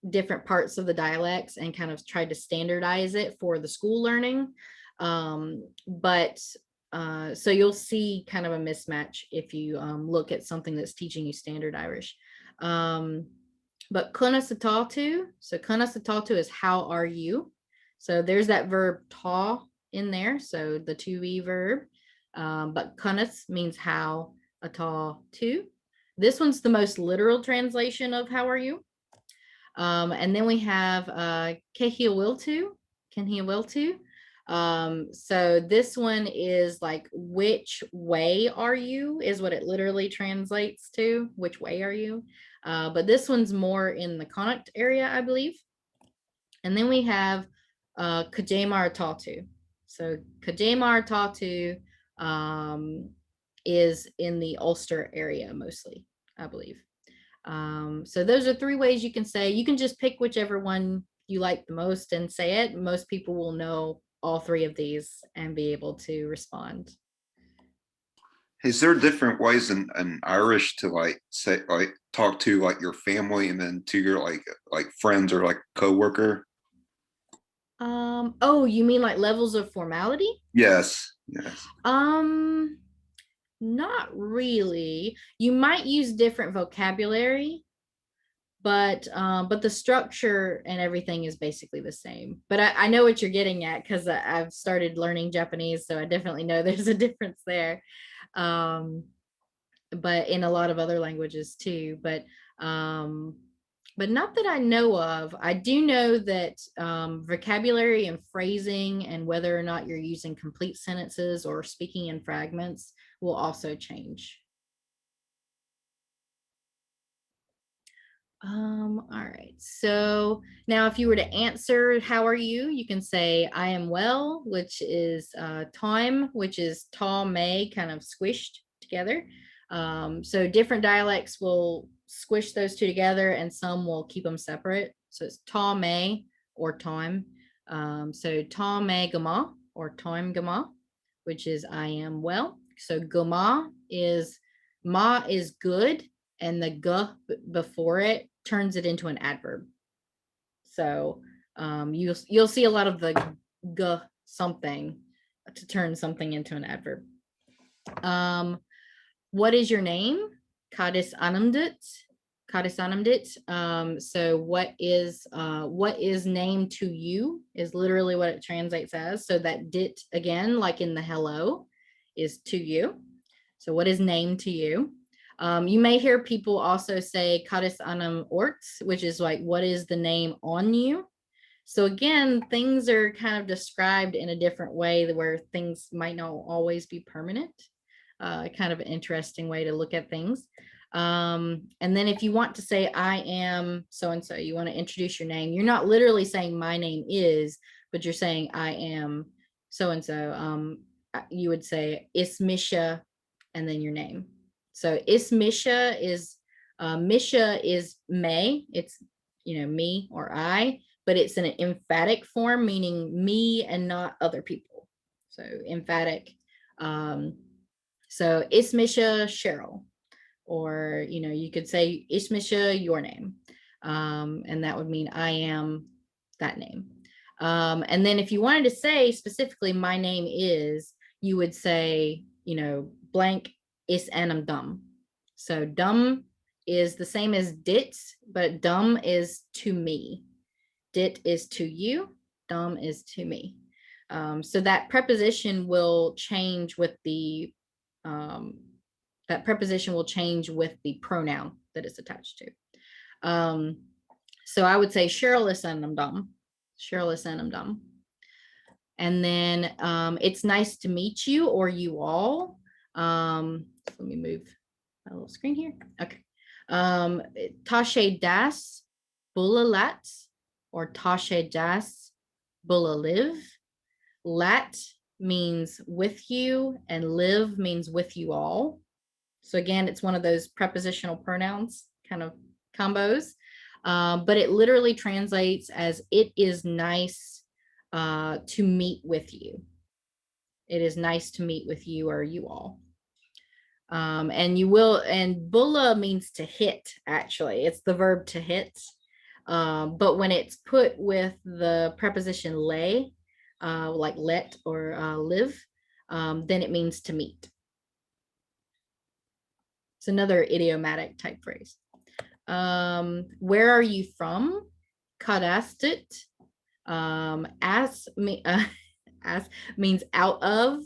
different parts of the dialects and kind of tried to standardize it for the school learning. So you'll see kind of a mismatch if you look at something that's teaching you standard Irish. But conna sataltu, so conna sataltu is how are you? So there's that verb tá in there, so the to be verb, but kunas means how, atá to. This one's the most literal translation of how are you. And then we have can he will to. So this one is like which way are you is what it literally translates to, which way are you. But this one's more in the Connacht area, I believe. And then we have Kajamar Tatu. So Kajamar Tatu is in the Ulster area mostly, I believe. So those are 3 ways you can say. You can just pick whichever one you like the most and say it. Most people will know all 3 of these and be able to respond. Is there different ways in Irish to like say, like talk to like your family and then to your like friends or like coworker? Oh, you mean like levels of formality? Yes. Not really. You might use different vocabulary, but the structure and everything is basically the same. But I know what you're getting at, because I've started learning Japanese, so I definitely know there's a difference there. But in a lot of other languages too. But but not that I know of. I do know that vocabulary and phrasing and whether or not you're using complete sentences or speaking in fragments will also change. All right. So now if you were to answer, how are you? You can say, I am well, which is time, which is ta may kind of squished together. So different dialects will squish those two together and some will keep them separate. So it's ta may or time. So ta may gama or time gama, which is I am well. So gama is, ma is good, and the g before it turns it into an adverb. So you'll see a lot of the g something to turn something into an adverb. What is your name? Kadis anamdit. Kadis anamdit. So what is name to you is literally what it translates as. So that dit again, like in the hello, is to you. So what is name to you? You may hear people also say Kadis anam orts, which is like, what is the name on you? So again, things are kind of described in a different way where things might not always be permanent. Kind of an interesting way to look at things. And then if you want to say, I am so-and-so, you want to introduce your name. You're not literally saying my name is, but you're saying I am so-and-so. You would say Ismisha and then your name. So Ismisha is, Misha is may, it's, me or I, but it's an emphatic form, meaning me and not other people. So emphatic. So Ismisha Cheryl, or, you could say Ismisha your name. And that would mean I am that name. And then if you wanted to say specifically my name is, you would say, blank is anam dum. So dum is the same as dit, but dum is to me. Dit is to you, dum is to me. So that preposition will change with the pronoun that it's attached to. So I would say Cheryl is anam dum. Cheryl is anam dum. And then it's nice to meet you or you all. Let me move my little screen here. Okay. Tashe das bulalat or tashe das bulaliv. Lat means with you and live means with you all. So again, it's one of those prepositional pronouns kind of combos, but it literally translates as it is nice to meet with you. It is nice to meet with you or you all. And bulla means to hit, actually. It's the verb to hit. But when it's put with the preposition lay, like let or live, then it means to meet. It's another idiomatic type phrase. Where are you from? Kadastit. As means out of.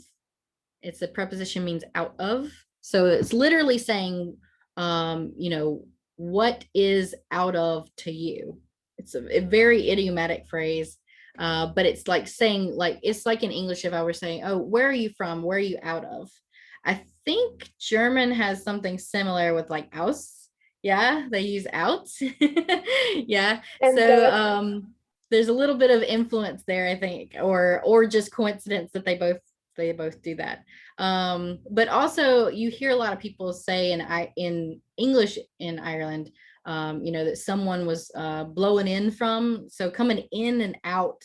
It's a preposition means out of. So it's literally saying, what is out of to you? It's a very idiomatic phrase, but it's like saying, like, it's like in English if I were saying, oh, where are you from? Where are you out of? I think German has something similar with like aus. Yeah, they use out. Yeah. And So there's a little bit of influence there, I think, or just coincidence that they both do that. But also you hear a lot of people say in English in Ireland, that someone was blowing in from. So coming in and out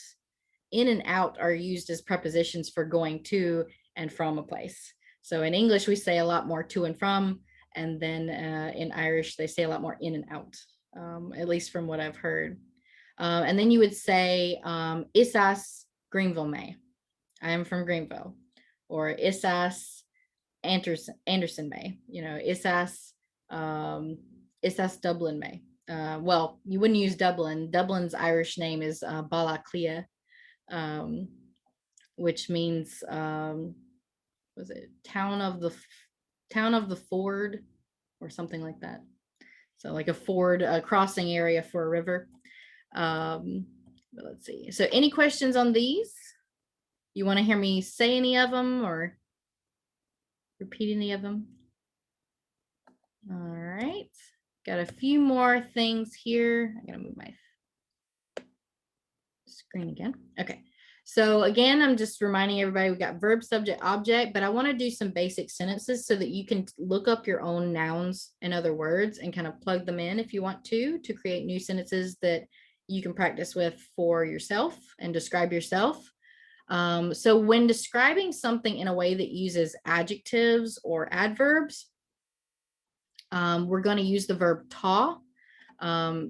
are used as prepositions for going to and from a place. So in English, we say a lot more to and from, and then in Irish, they say a lot more in and out, at least from what I've heard. And then you would say, Isas Greenville May. I am from Greenville. Or Isas Anderson May. Isas Dublin May. Well, you wouldn't use Dublin. Dublin's Irish name is Balaclia, which means was it town of the ford or something like that. So like a ford, a crossing area for a river. But let's see. So any questions on these? You want to hear me say any of them or repeat any of them? All right. Got a few more things here. I gotta move my screen again. Okay. So again, I'm just reminding everybody we got verb, subject, object, but I want to do some basic sentences so that you can look up your own nouns and other words and kind of plug them in if you want to create new sentences that you can practice with for yourself and describe yourself. So when describing something in a way that uses adjectives or adverbs, we're going to use the verb tá.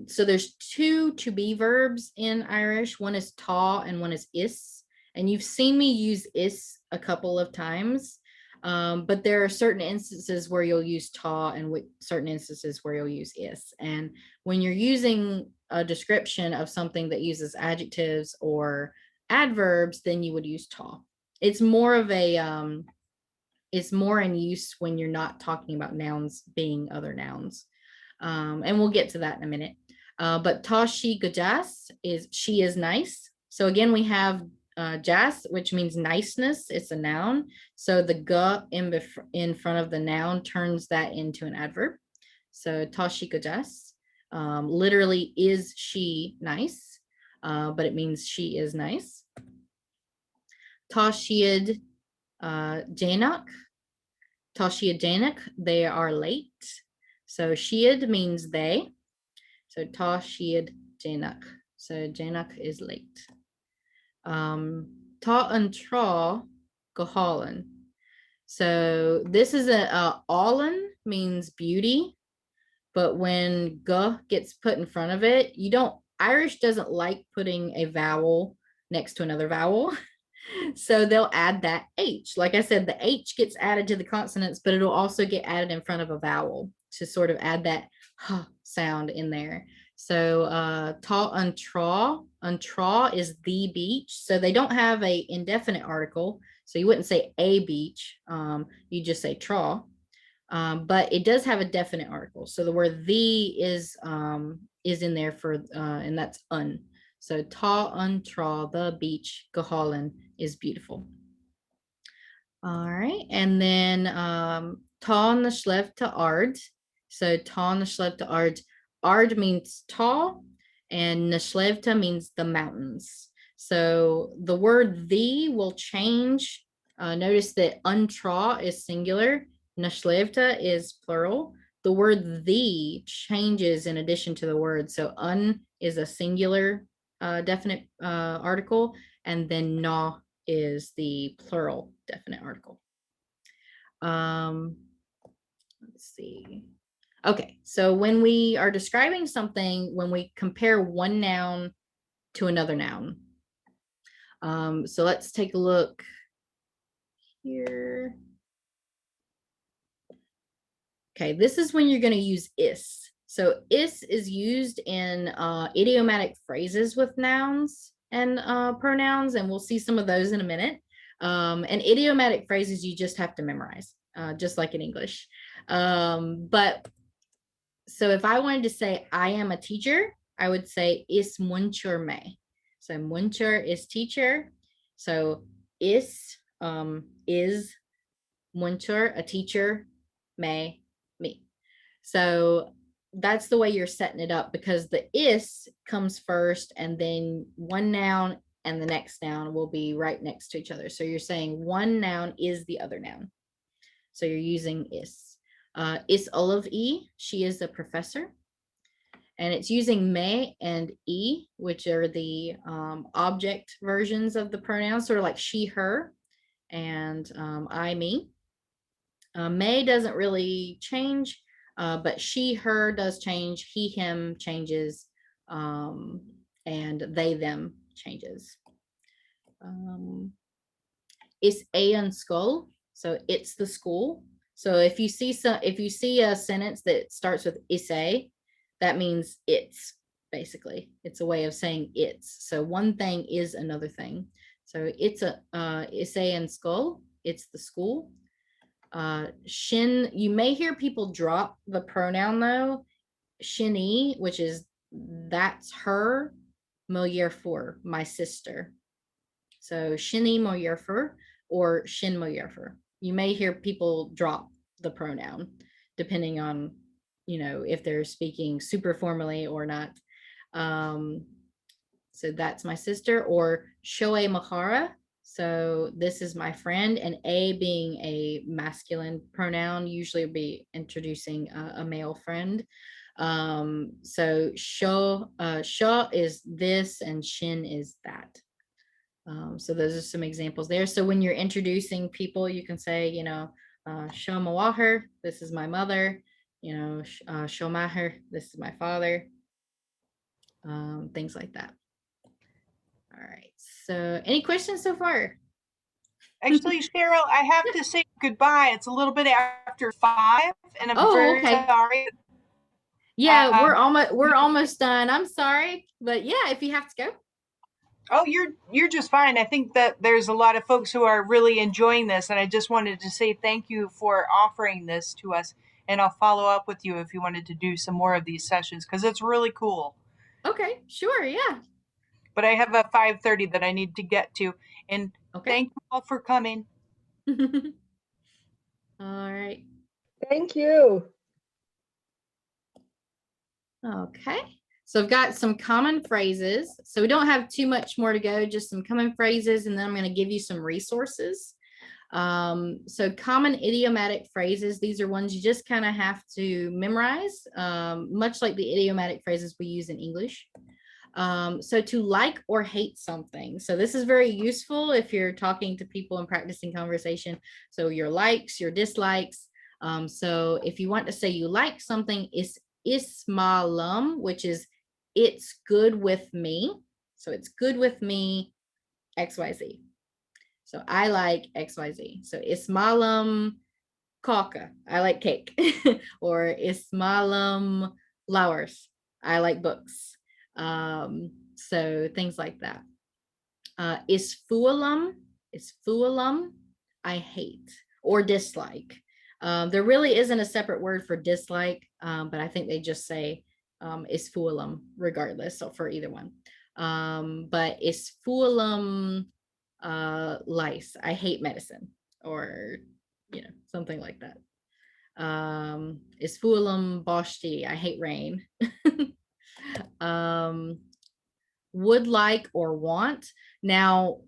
So there's two to be verbs in Irish. One is tá and one is is. And you've seen me use is a couple of times, but there are certain instances where you'll use tá and certain instances where you'll use is. And when you're using a description of something that uses adjectives or adverbs, then you would use tá. It's more of a, it's more in use when you're not talking about nouns being other nouns. And we'll get to that in a minute. But tá sí go deas is she is nice. So again, we have deas, which means niceness. It's a noun. So the g in front of the noun turns that into an adverb. So tá sí go deas literally is she nice, but it means she is nice. Tá siad dénach. Tá siad dénach, they are late. So siad means they. So tá siad dénach. So dénach is late. Tá an trá go hálan. So this is a álan means beauty, but when g gets put in front of it, Irish doesn't like putting a vowel next to another vowel. So they'll add that H. Like I said, the H gets added to the consonants, but it'll also get added in front of a vowel to sort of add that huh sound in there. So tá an trá is the beach. So they don't have a indefinite article. So you wouldn't say a beach. You just say trá. But it does have a definite article. So the word the is in there for and that's un. So tá an trá, the beach, go hálan is beautiful. All right, and then tá na sléibhte ard. So tá na sléibhte ard. Ard means tall, and na sléibhte means the mountains. So the word the will change. Notice that untrá is singular, na sléibhte is plural. The word the changes in addition to the word. So un is a singular definite article, and then na is the plural definite article. Let's see. Okay, so when we are describing something, when we compare one noun to another noun. So let's take a look here. Okay, this is when you're going to use is. So is used in idiomatic phrases with nouns and pronouns, and we'll see some of those in a minute. And idiomatic phrases you just have to memorize, just like in English. But so if I wanted to say I am a teacher, I would say is muintir me. So muintir is teacher. So is muintir, a teacher, me. So that's the way you're setting it up, because the is comes first and then one noun and the next noun will be right next to each other. So you're saying one noun is the other noun. So you're using is. Is Olive E, she is a professor. And it's using me and e, which are the object versions of the pronouns, sort of like she, her, and I, me. May doesn't really change. But she, her does change, he, him changes, and they, them changes. It's a an school, so it's the school. So if you see a sentence that starts with is a, that means it's, basically. It's a way of saying it's. So one thing is another thing. So it's a an school, it's the school. Shin, you may hear people drop the pronoun though. Shini, which is that's her, Moyerfur, my sister. So Shini Moyerfur or Shin Moyerfur. You may hear people drop the pronoun depending on, if they're speaking super formally or not. So that's my sister, or Shoei Mahara. So this is my friend, and a being a masculine pronoun, usually would be introducing a male friend. So sho is this and shin is that. So those are some examples there. So when you're introducing people, you can say, sho mawaher, this is my mother, sho maher, this is my father, things like that. All right. So any questions so far? Actually, Cheryl, I have to say goodbye. It's a little bit after 5, and I'm very okay. sorry. Yeah, we're almost done. I'm sorry, but yeah, if you have to go. Oh, you're just fine. I think that there's a lot of folks who are really enjoying this, and I just wanted to say thank you for offering this to us. And I'll follow up with you if you wanted to do some more of these sessions because it's really cool. Okay, sure, yeah. But I have a 5:30 that I need to get to, and thank you all for coming. All right. Thank you. Okay. So I've got some common phrases. So we don't have too much more to go, just some common phrases, and then I'm going to give you some resources. So common idiomatic phrases, these are ones you just kind of have to memorize, much like the idiomatic phrases we use in English. So to like or hate something. So this is very useful if you're talking to people and practicing conversation. So your likes, your dislikes. So if you want to say you like something, is ismalum, which is it's good with me. So it's good with me, XYZ. So I like XYZ. So ismalum kaka, I like cake. Or ismalum flowers, I like books. So things like that. Isfualum, I hate or dislike. There really isn't a separate word for dislike, but I think they just say isfualum regardless, so for either one. But isfualum lice, I hate medicine, or something like that. Isfualum boshti, I hate rain. Would like or want. Now,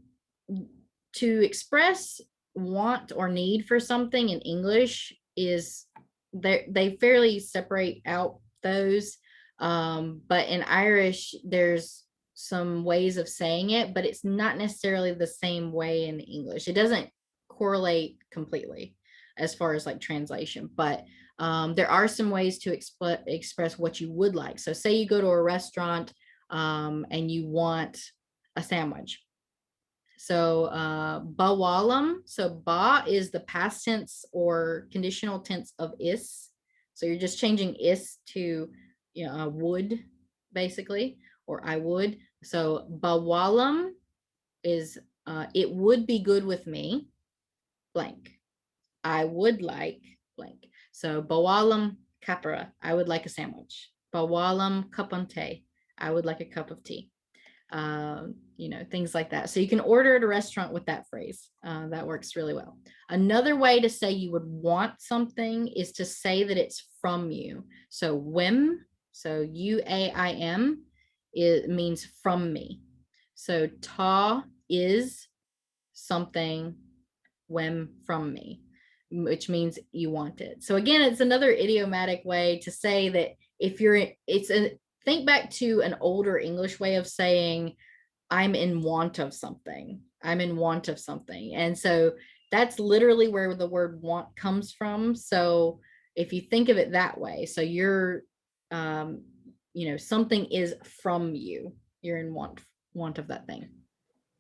to express want or need for something in English is they fairly separate out those. But in Irish, there's some ways of saying it, but it's not necessarily the same way in English. It doesn't correlate completely as far as like translation, but there are some ways to express what you would like. So say you go to a restaurant and you want a sandwich. So bawalam, so ba is the past tense or conditional tense of is. So you're just changing is to would, basically, or I would. So bawalam is it would be good with me, blank. I would like blank. So bawalam kapara, I would like a sandwich. Bawalam kapante, I would like a cup of tea. Things like that. So you can order at a restaurant with that phrase. That works really well. Another way to say you would want something is to say that it's from you. So whim, so UAIM, it means from me. So ta is something, whim from me, which means you want it. So again, it's another idiomatic way to say that if you're, think back to an older English way of saying, I'm in want of something. I'm in want of something. And so that's literally where the word want comes from. So if you think of it that way, so you're, something is from you. You're in want of that thing.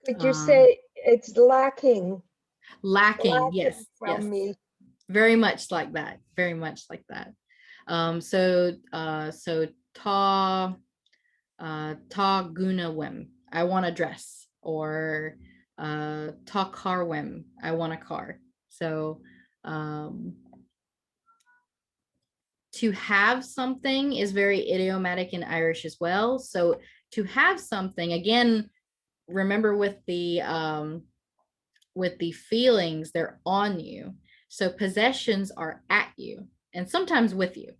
Could you say it's lacking? Lacking, yes, from yes. me. Very much like that. Very much like that. So ta guna wim, I want a dress, or ta car wim, I want a car. So to have something is very idiomatic in Irish as well. So to have something, again, remember with the feelings, they're on you. So possessions are at you and sometimes with you.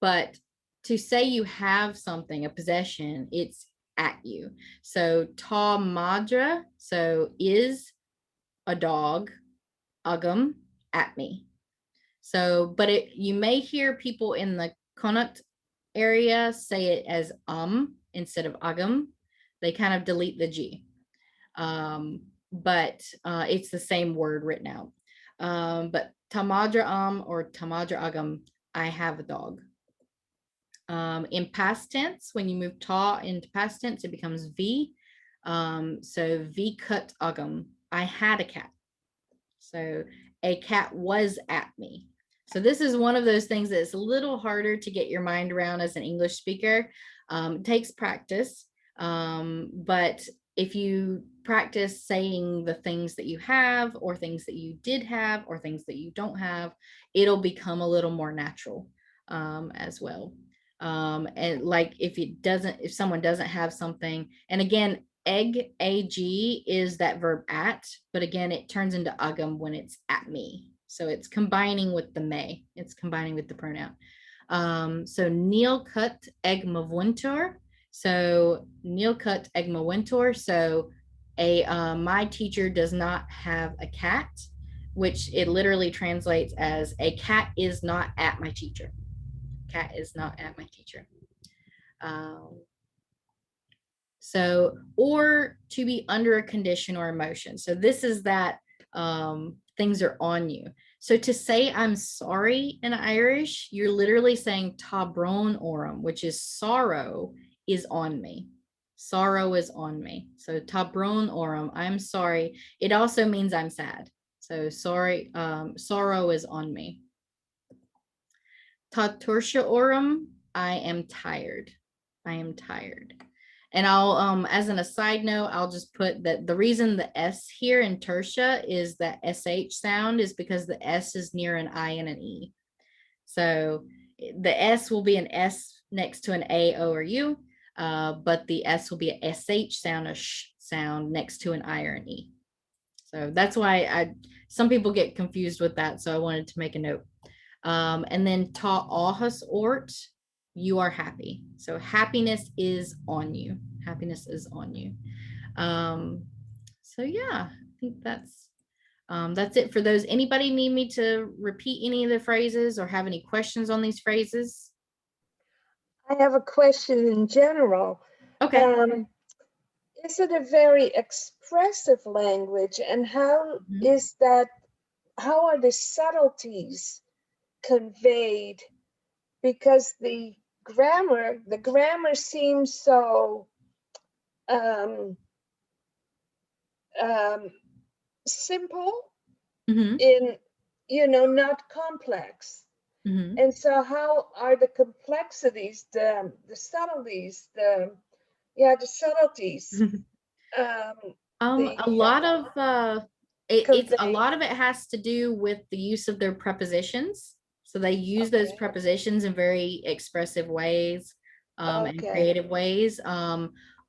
But to say you have something, a possession, it's at you. So tá madra, so is a dog, agam, at me. So, but you may hear people in the Connacht area say it as instead of agam. They kind of delete the G. But it's the same word written out. But tamadra or tamadra agam, I have a dog. In past tense, when you move ta into past tense, it becomes v. So v cut agam, I had a cat. So a cat was at me. So this is one of those things that's a little harder to get your mind around as an English speaker. It takes practice, but if you practice saying the things that you have or things that you did have or things that you don't have, it'll become a little more natural as well. And like if someone doesn't have something, and again, egg, ag, is that verb at, but again, it turns into agam when it's at me. So it's combining with the may, it's combining with the pronoun. So Neil cut egg mavuntor. So Neil cut egg mavuntor. So my teacher does not have a cat, which it literally translates as a cat is not at my teacher. Cat is not at my teacher. So, or to be under a condition or emotion. So this is that things are on you. So to say I'm sorry in Irish, you're literally saying tabron orum, which is sorrow is on me. Sorrow is on me. So tabron orum, I'm sorry. It also means I'm sad. So sorry, sorrow is on me. Ta tursha orum, I am tired. I am tired. And I'll, as an aside note, I'll just put that the reason the S here in tertia is that SH sound is because the S is near an I and an E. So the S will be an S next to an A, O, or U, but the S will be a SH sound, a sh sound next to an I or an E. So that's why some people get confused with that. So I wanted to make a note. And then ta ahas ort, you are happy. So happiness is on you. Happiness is on you. So yeah, I think that's it for those. Anybody need me to repeat any of the phrases or have any questions on these phrases? I have a question in general. Okay. Is it a very expressive language, and how is that? How are the subtleties conveyed? Because the grammar seems so simple in, not complex. And so how are the complexities, the subtleties, the subtleties? A lot of a lot of it has to do with the use of their prepositions. So they use those prepositions in very expressive ways and creative ways.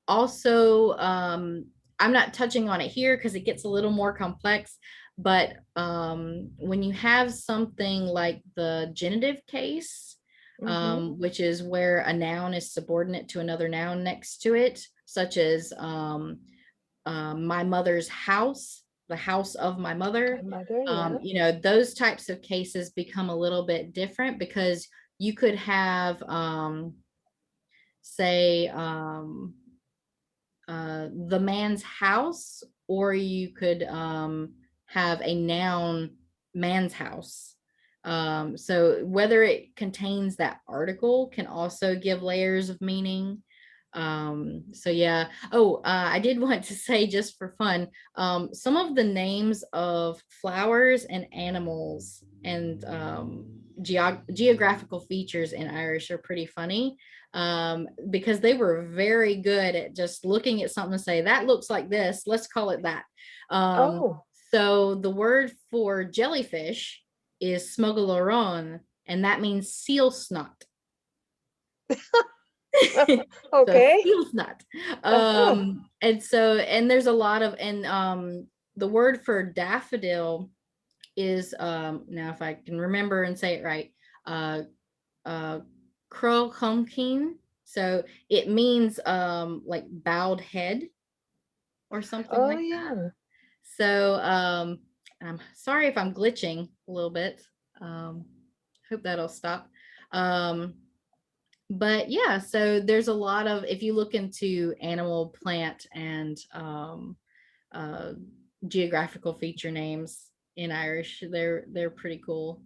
Also, I'm not touching on it here because it gets a little more complex, but when you have something like the genitive case, which is where a noun is subordinate to another noun next to it, such as my mother's house, the house of my mother, those types of cases become a little bit different because you could have say the man's house, or you could have a noun man's house. So whether it contains that article can also give layers of meaning. So yeah. I did want to say, just for fun, some of the names of flowers and animals and geographical features in Irish are pretty funny, because they were very good at just looking at something and say, that looks like this, let's call it that. So the word for jellyfish is smugalaron, and that means seal snot. Okay. So seal snot. And there's a lot of, and the word for daffodil is, now if I can remember and say it right, crochomkin. So it means like bowed head or something Oh, like that. yeah. So I'm sorry if I'm glitching a little bit. Hope that'll stop. But yeah, so there's a lot of, if you look into animal, plant, and uh, geographical feature names in Irish, they're pretty cool.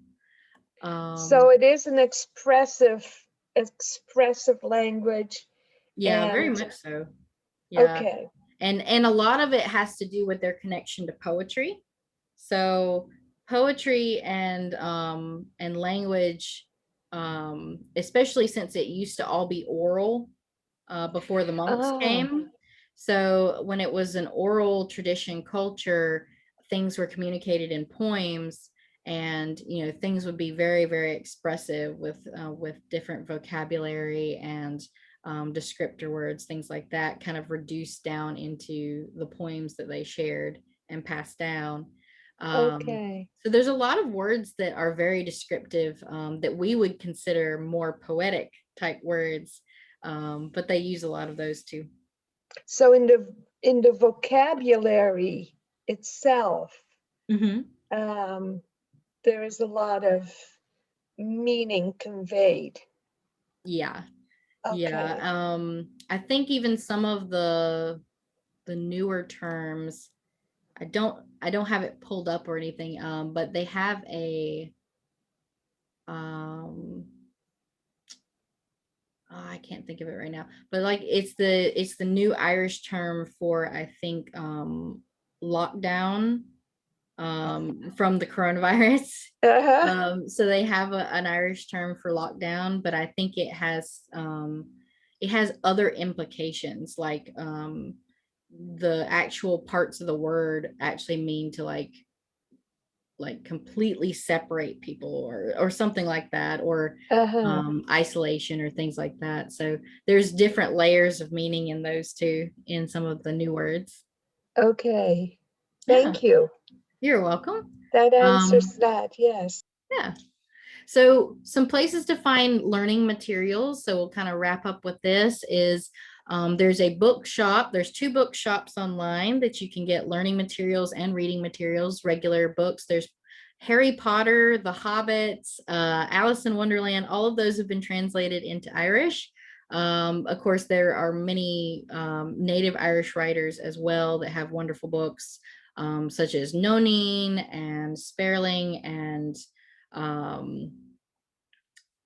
So it is an expressive language. Yeah, very and much so. Yeah. okay. And a lot of it has to do with their connection to poetry. So poetry and language, especially since it used to all be oral before the monks Ah, came. So when it was an oral tradition culture, things were communicated in poems, and things would be very, very expressive with different vocabulary and descriptor words, things like that, kind of reduced down into the poems that they shared and passed down. okay. So there's a lot of words that are very descriptive, that we would consider more poetic type words, but they use a lot of those too. So in the vocabulary itself, there is a lot of meaning conveyed. Yeah. Okay. Yeah. I think even some of the newer terms, I don't have it pulled up or anything, but they have a I can't think of it right now, but like it's the new Irish term for, I think, lockdown from the coronavirus. So they have an Irish term for lockdown, but I think it has other implications, like the actual parts of the word actually mean to like completely separate people, or something like that, or isolation or things like that. So there's different layers of meaning in those two, in some of the new words. Okay. Yeah. Thank you. You're welcome. That answers that, yes. Yeah. So some places to find learning materials, so we'll kind of wrap up with this, is there's a bookshop. There's 2 bookshops online that you can get learning materials and reading materials, regular books. There's Harry Potter, The Hobbits, Alice in Wonderland. All of those have been translated into Irish. Of course, there are many native Irish writers as well that have wonderful books, such as Nonine and Sperling and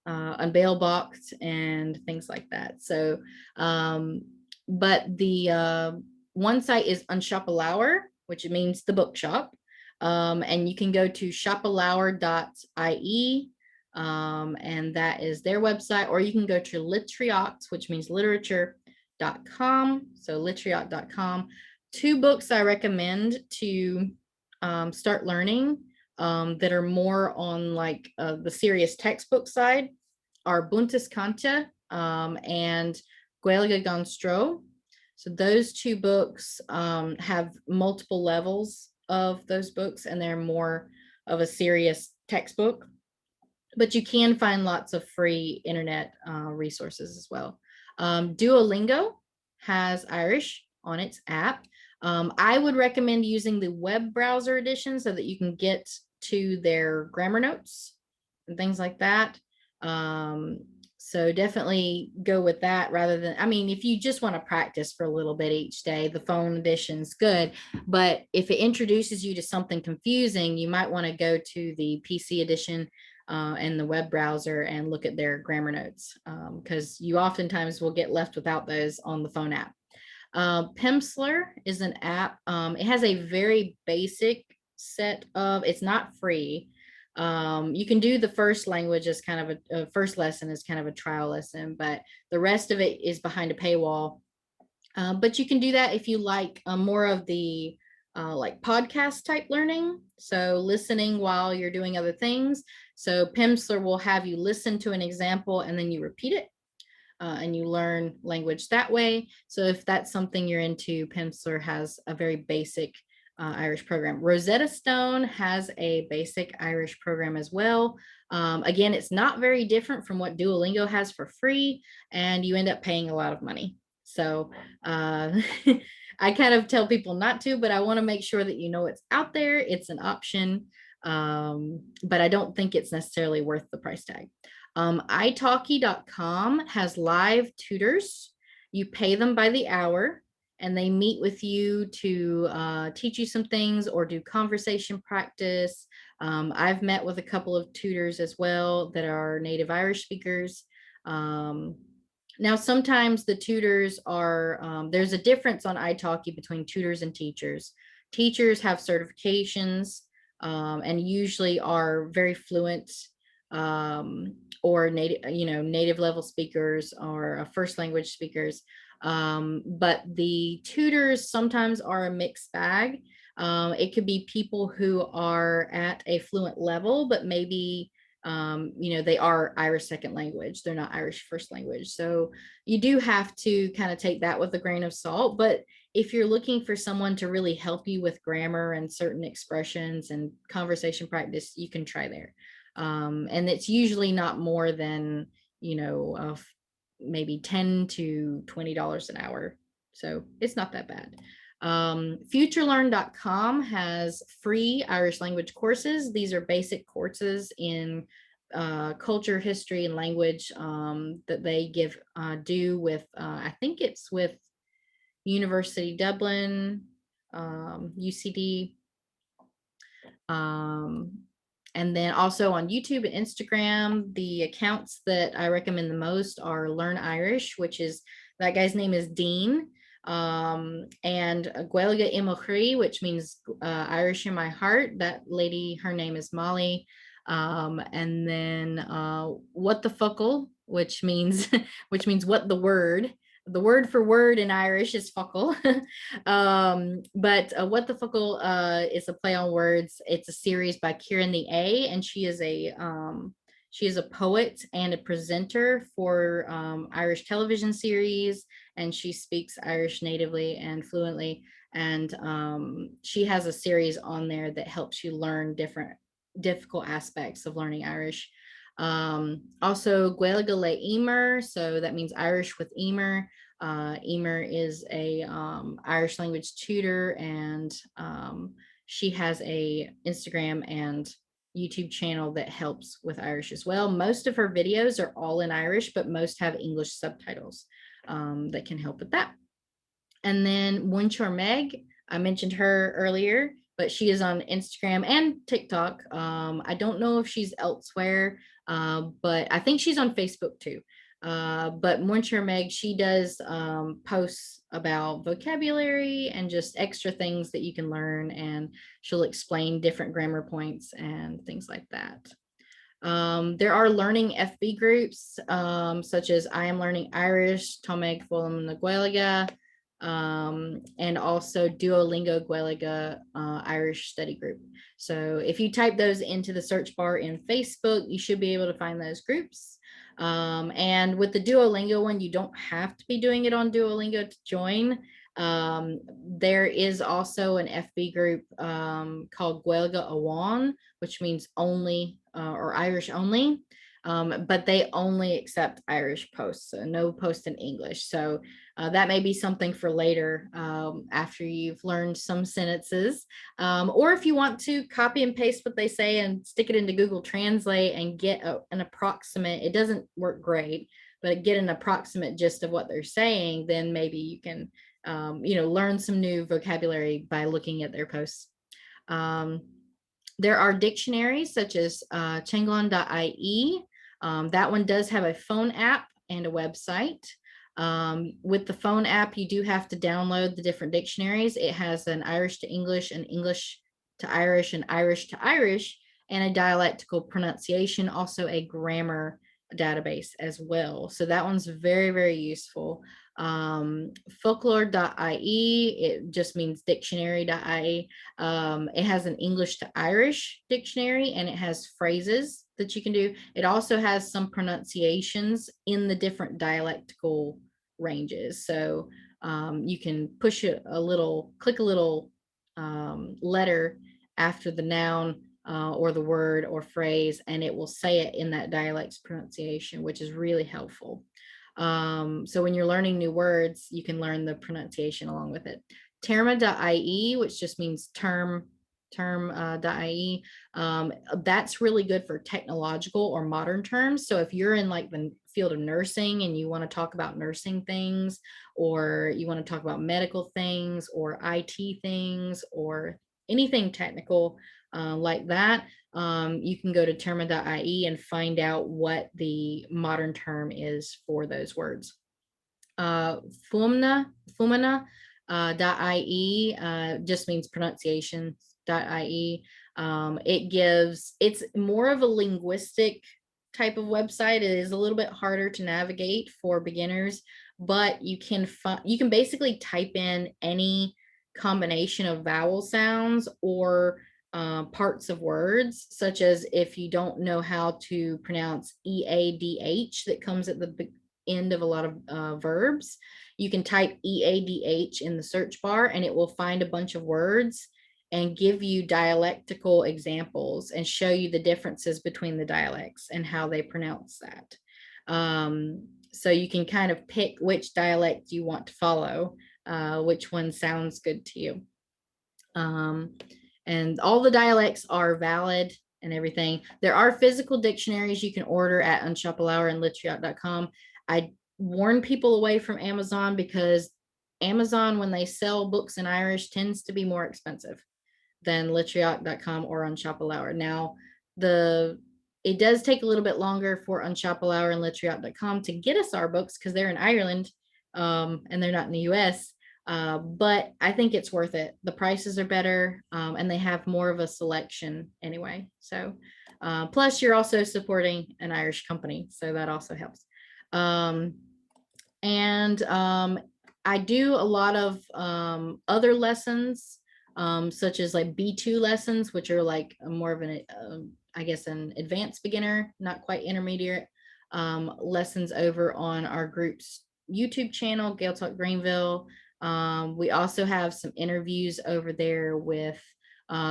Unveilbocht and things like that. So, but the one site is Unshopalour, which means the bookshop, and you can go to shopalour.ie, and that is their website, or you can go to Litriocht, which means literature.com. So litriocht.com. 2 books I recommend to start learning, that are more on like the serious textbook side, are Buntis Kantja and Gaeilge Gonstro. So those 2 books have multiple levels of those books, and they're more of a serious textbook, but you can find lots of free internet resources as well. Duolingo has Irish on its app. I would recommend using the web browser edition so that you can get to their grammar notes and things like that. So definitely go with that, rather than, I mean, if you just want to practice for a little bit each day, the phone edition is good. But if it introduces you to something confusing, you might want to go to the PC edition and the web browser and look at their grammar notes, because you oftentimes will get left without those on the phone app. Pimsleur is an app. It has a very basic set of, it's not free. You can do the first language as kind of a first lesson as kind of a trial lesson, but the rest of it is behind a paywall. But you can do that if you like more of the like podcast type learning. So listening while you're doing other things. So Pimsleur will have you listen to an example and then you repeat it. And you learn language that way. So if that's something you're into, Pimsleur has a very basic Irish program. Rosetta Stone has a basic Irish program as well. Again, it's not very different from what Duolingo has for free, and you end up paying a lot of money. So I kind of tell people not to, but I want to make sure that you know it's out there. It's an option, but I don't think it's necessarily worth the price tag. italki.com has live tutors. You pay them by the hour and they meet with you to teach you some things or do conversation practice. I've met with a couple of tutors as well that are native Irish speakers. Now, sometimes the tutors are, there's a difference on italki between tutors and teachers. Teachers have certifications and usually are very fluent or native level speakers or first language speakers. But the tutors sometimes are a mixed bag. It could be people who are at a fluent level, but maybe they are Irish second language. They're not Irish first language. So you do have to kind of take that with a grain of salt. But if you're looking for someone to really help you with grammar and certain expressions and conversation practice, you can try there. And it's usually not more than, maybe $10 to $20 an hour. So it's not that bad. Futurelearn.com has free Irish language courses. These are basic courses in culture, history, and language that they do with, I think it's with University Dublin, UCD. And then also on YouTube and Instagram, the accounts that I recommend the most are Learn Irish, which is, that guy's name is Dean, and Gaeilge Imachrí, which means Irish in my heart. That lady, her name is Molly. And then What the Fuckle, which means what the word. The word for word in Irish is fuckle. But What the Fuckle is a play on words. It's a series by Kieran the A, and she is a poet and a presenter for Irish television series, and she speaks Irish natively and fluently. And she has a series on there that helps you learn different difficult aspects of learning Irish. Also Gaeilge le Emer, so that means Irish with Emer. Emer is a Irish language tutor, and she has a Instagram and YouTube channel that helps with Irish as well. Most of her videos are all in Irish, but most have English subtitles that can help with that. And then Munchor Meg, I mentioned her earlier, but she is on Instagram and TikTok. I don't know if she's elsewhere, but I think she's on Facebook too. But Munchor Meg, she does posts about vocabulary and just extra things that you can learn, and she'll explain different grammar points and things like that. There are learning FB groups, such as I Am Learning Irish, Tomeg Fulham na Gaeilge, and also Duolingo Gaeilge Irish study group. So if you type those into the search bar in Facebook, you should be able to find those groups. And with the Duolingo one, you don't have to be doing it on Duolingo to join. There is also an FB group called Gaeilge Awan, which means only or Irish only. But they only accept Irish posts, so no post in English. So that may be something for later after you've learned some sentences. Or if you want to copy and paste what they say and stick it into Google Translate and get an approximate, it doesn't work great, but get an approximate gist of what they're saying, then maybe you can learn some new vocabulary by looking at their posts. There are dictionaries such as Chenglon.ie. That one does have a phone app and a website. With the phone app, you do have to download the different dictionaries. It has an Irish to English, an English to Irish, and Irish to Irish, and a dialectical pronunciation, also a grammar database as well. So that one's very, very useful. Folklore.ie, it just means dictionary.ie. It has an English to Irish dictionary, and it has phrases that you can do. It also has some pronunciations in the different dialectical ranges. So you can push it a little, click a little letter after the noun or the word or phrase, and it will say it in that dialect's pronunciation, which is really helpful. So when you're learning new words, you can learn the pronunciation along with it. Terma.ie, which just means term.ie. That's really good for technological or modern terms. So if you're in like the field of nursing and you want to talk about nursing things, or you want to talk about medical things or IT things or anything technical like that, you can go to terma.ie and find out what the modern term is for those words. Fumana.ie just means pronunciation.ie. It's more of a linguistic type of website. It is a little bit harder to navigate for beginners, but you can basically type in any combination of vowel sounds or parts of words, such as if you don't know how to pronounce EADH that comes at the end of a lot of verbs, you can type EADH in the search bar and it will find a bunch of words and give you dialectical examples and show you the differences between the dialects and how they pronounce that. So you can kind of pick which dialect you want to follow, which one sounds good to you. And all the dialects are valid and everything. There are physical dictionaries you can order at Unshopalauer and Literature.com. I warn people away from Amazon because Amazon, when they sell books in Irish, tends to be more expensive than Literature.com or Unshopalauer. Now, it does take a little bit longer for Unshopalauer and Literature.com to get us our books because they're in Ireland and they're not in the US. But I think it's worth it. The prices are better and they have more of a selection anyway. So plus you're also supporting an Irish company, so that also helps. I do a lot of other lessons, such as like B2 lessons, which are like more of an, I guess, an advanced beginner, not quite intermediate lessons over on our group's YouTube channel, Gaeilge Talk Greenville. We also have some interviews over there with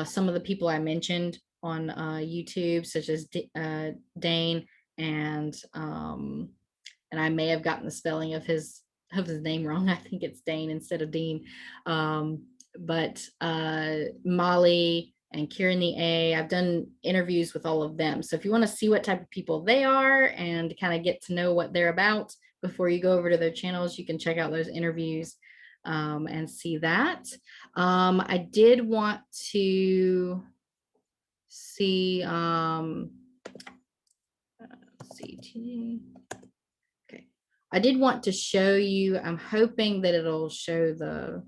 some of the people I mentioned on YouTube, such as Dane, and I may have gotten the spelling of his name wrong. I think it's Dane instead of Dean. But Molly and Kieran the A, I've done interviews with all of them. So if you want to see what type of people they are and kind of get to know what they're about before you go over to their channels, you can check out those interviews and see that. I did want to see, okay. I did want to show you, I'm hoping that it'll show the,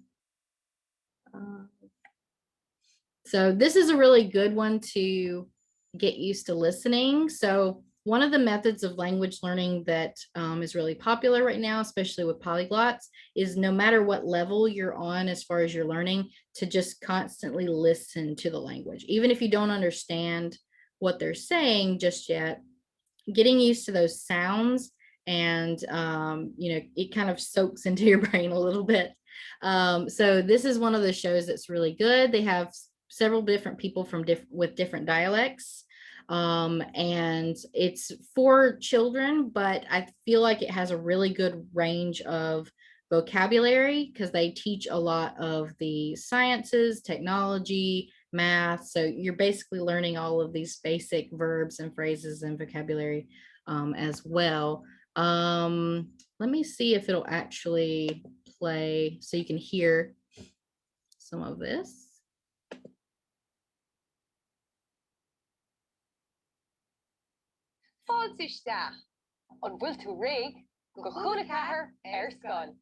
so this is a really good one to get used to listening. So one of the methods of language learning that is really popular right now, especially with polyglots, is no matter what level you're on as far as you're learning, to just constantly listen to the language. Even if you don't understand what they're saying just yet, getting used to those sounds and, it kind of soaks into your brain a little bit. So this is one of the shows that's really good. They have several different people with different dialects. And it's for children, but I feel like it has a really good range of vocabulary because they teach a lot of the sciences, technology, math. So you're basically learning all of these basic verbs and phrases and vocabulary as well. Let me see if it'll actually play so you can hear some of this. Fáilteach an bhfuil tú réig go chúna chathair scan.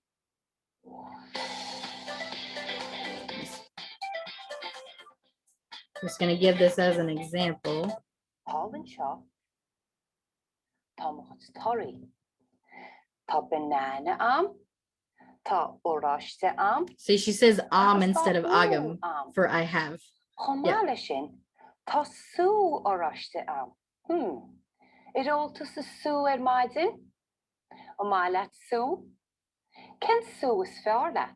I'm just going to give this as an example. Paul and Shaw. Tom Story. Ta banana ta orashte See, she says instead of Stop. agam for I have. Homalishin ta su orashte It all to su maidin. Malat su. Ken su is farlat.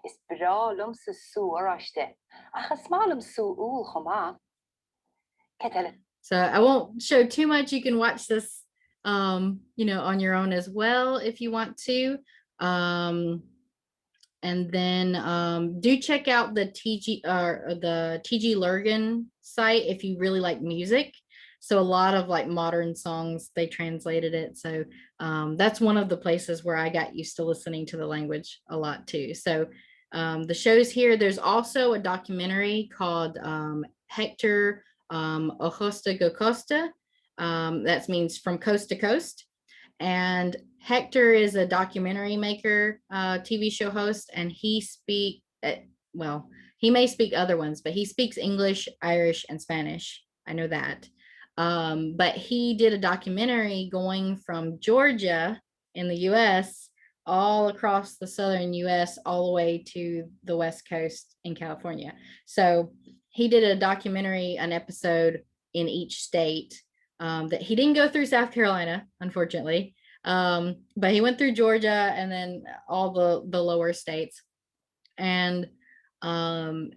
Is bralum su orashte. Achas malum su ul homa. Ketele. So I won't show too much. You can watch this, on your own as well if you want to. And then do check out the TG Lurgan site if you really like music. So a lot of like modern songs, they translated it. So that's one of the places where I got used to listening to the language a lot too. So the shows here, there's also a documentary called Hector Ojosta Go Costa. That means from coast to coast. And Hector is a documentary maker, TV show host, and he may speak other ones, but he speaks English, Irish, and Spanish. I know that. But he did a documentary going from Georgia in the US all across the southern US, all the way to the West Coast in California. So he did a documentary, an episode in each state. That he didn't go through South Carolina, unfortunately, but he went through Georgia and then all the lower states. And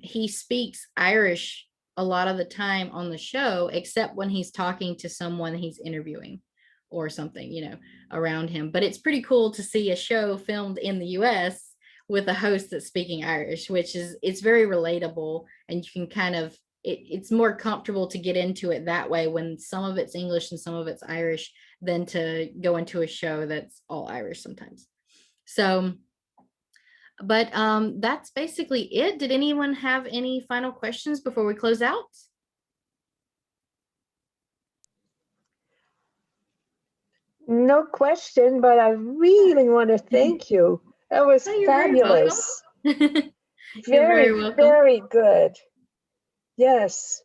he speaks Irish a lot of the time on the show, except when he's talking to someone he's interviewing or something, around him. But it's pretty cool to see a show filmed in the US with a host that's speaking Irish, it's very relatable, and you can kind of, it's more comfortable to get into it that way when some of it's English and some of it's Irish than to go into a show that's all Irish sometimes. So, but that's basically it. Did anyone have any final questions before we close out? No question, but I really want to thank you. That was Oh, you're very fabulous. welcome. Very, welcome. very good. Yes.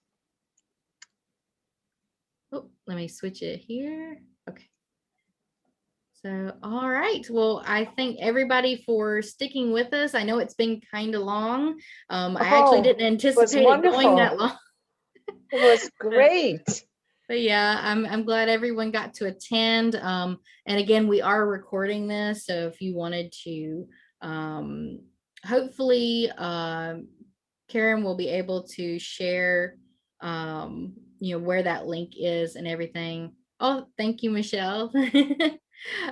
Oh, let me switch it here. Okay. So, all right. Well, I thank everybody for sticking with us. I know it's been kind of long. I actually didn't anticipate it going that long. It was great. But yeah, I'm glad everyone got to attend. And again, we are recording this, so if you wanted to, hopefully, Karen will be able to share, where that link is and everything. Oh, thank you, Michelle.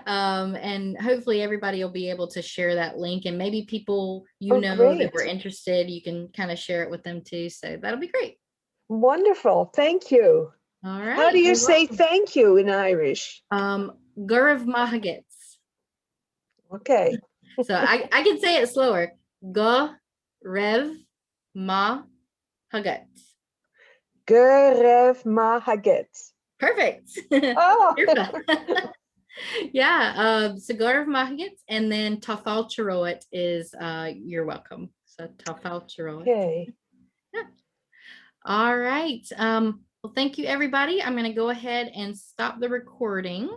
And hopefully everybody will be able to share that link, and maybe people that were interested, you can kind of share it with them too. So that'll be great. Wonderful. Thank you. All right. How do you say thank you in Irish? Gurav Mahagits. Okay. So I can say it slower. Gurav Mahagits. Gurav Mahagits. Perfect. Oh. Yeah. So Gurav Mahagits, and then Tafal Charoet is you're welcome. So Tafal Charoet. Okay. Yeah. All right. Well, thank you, everybody. I'm going to go ahead and stop the recording.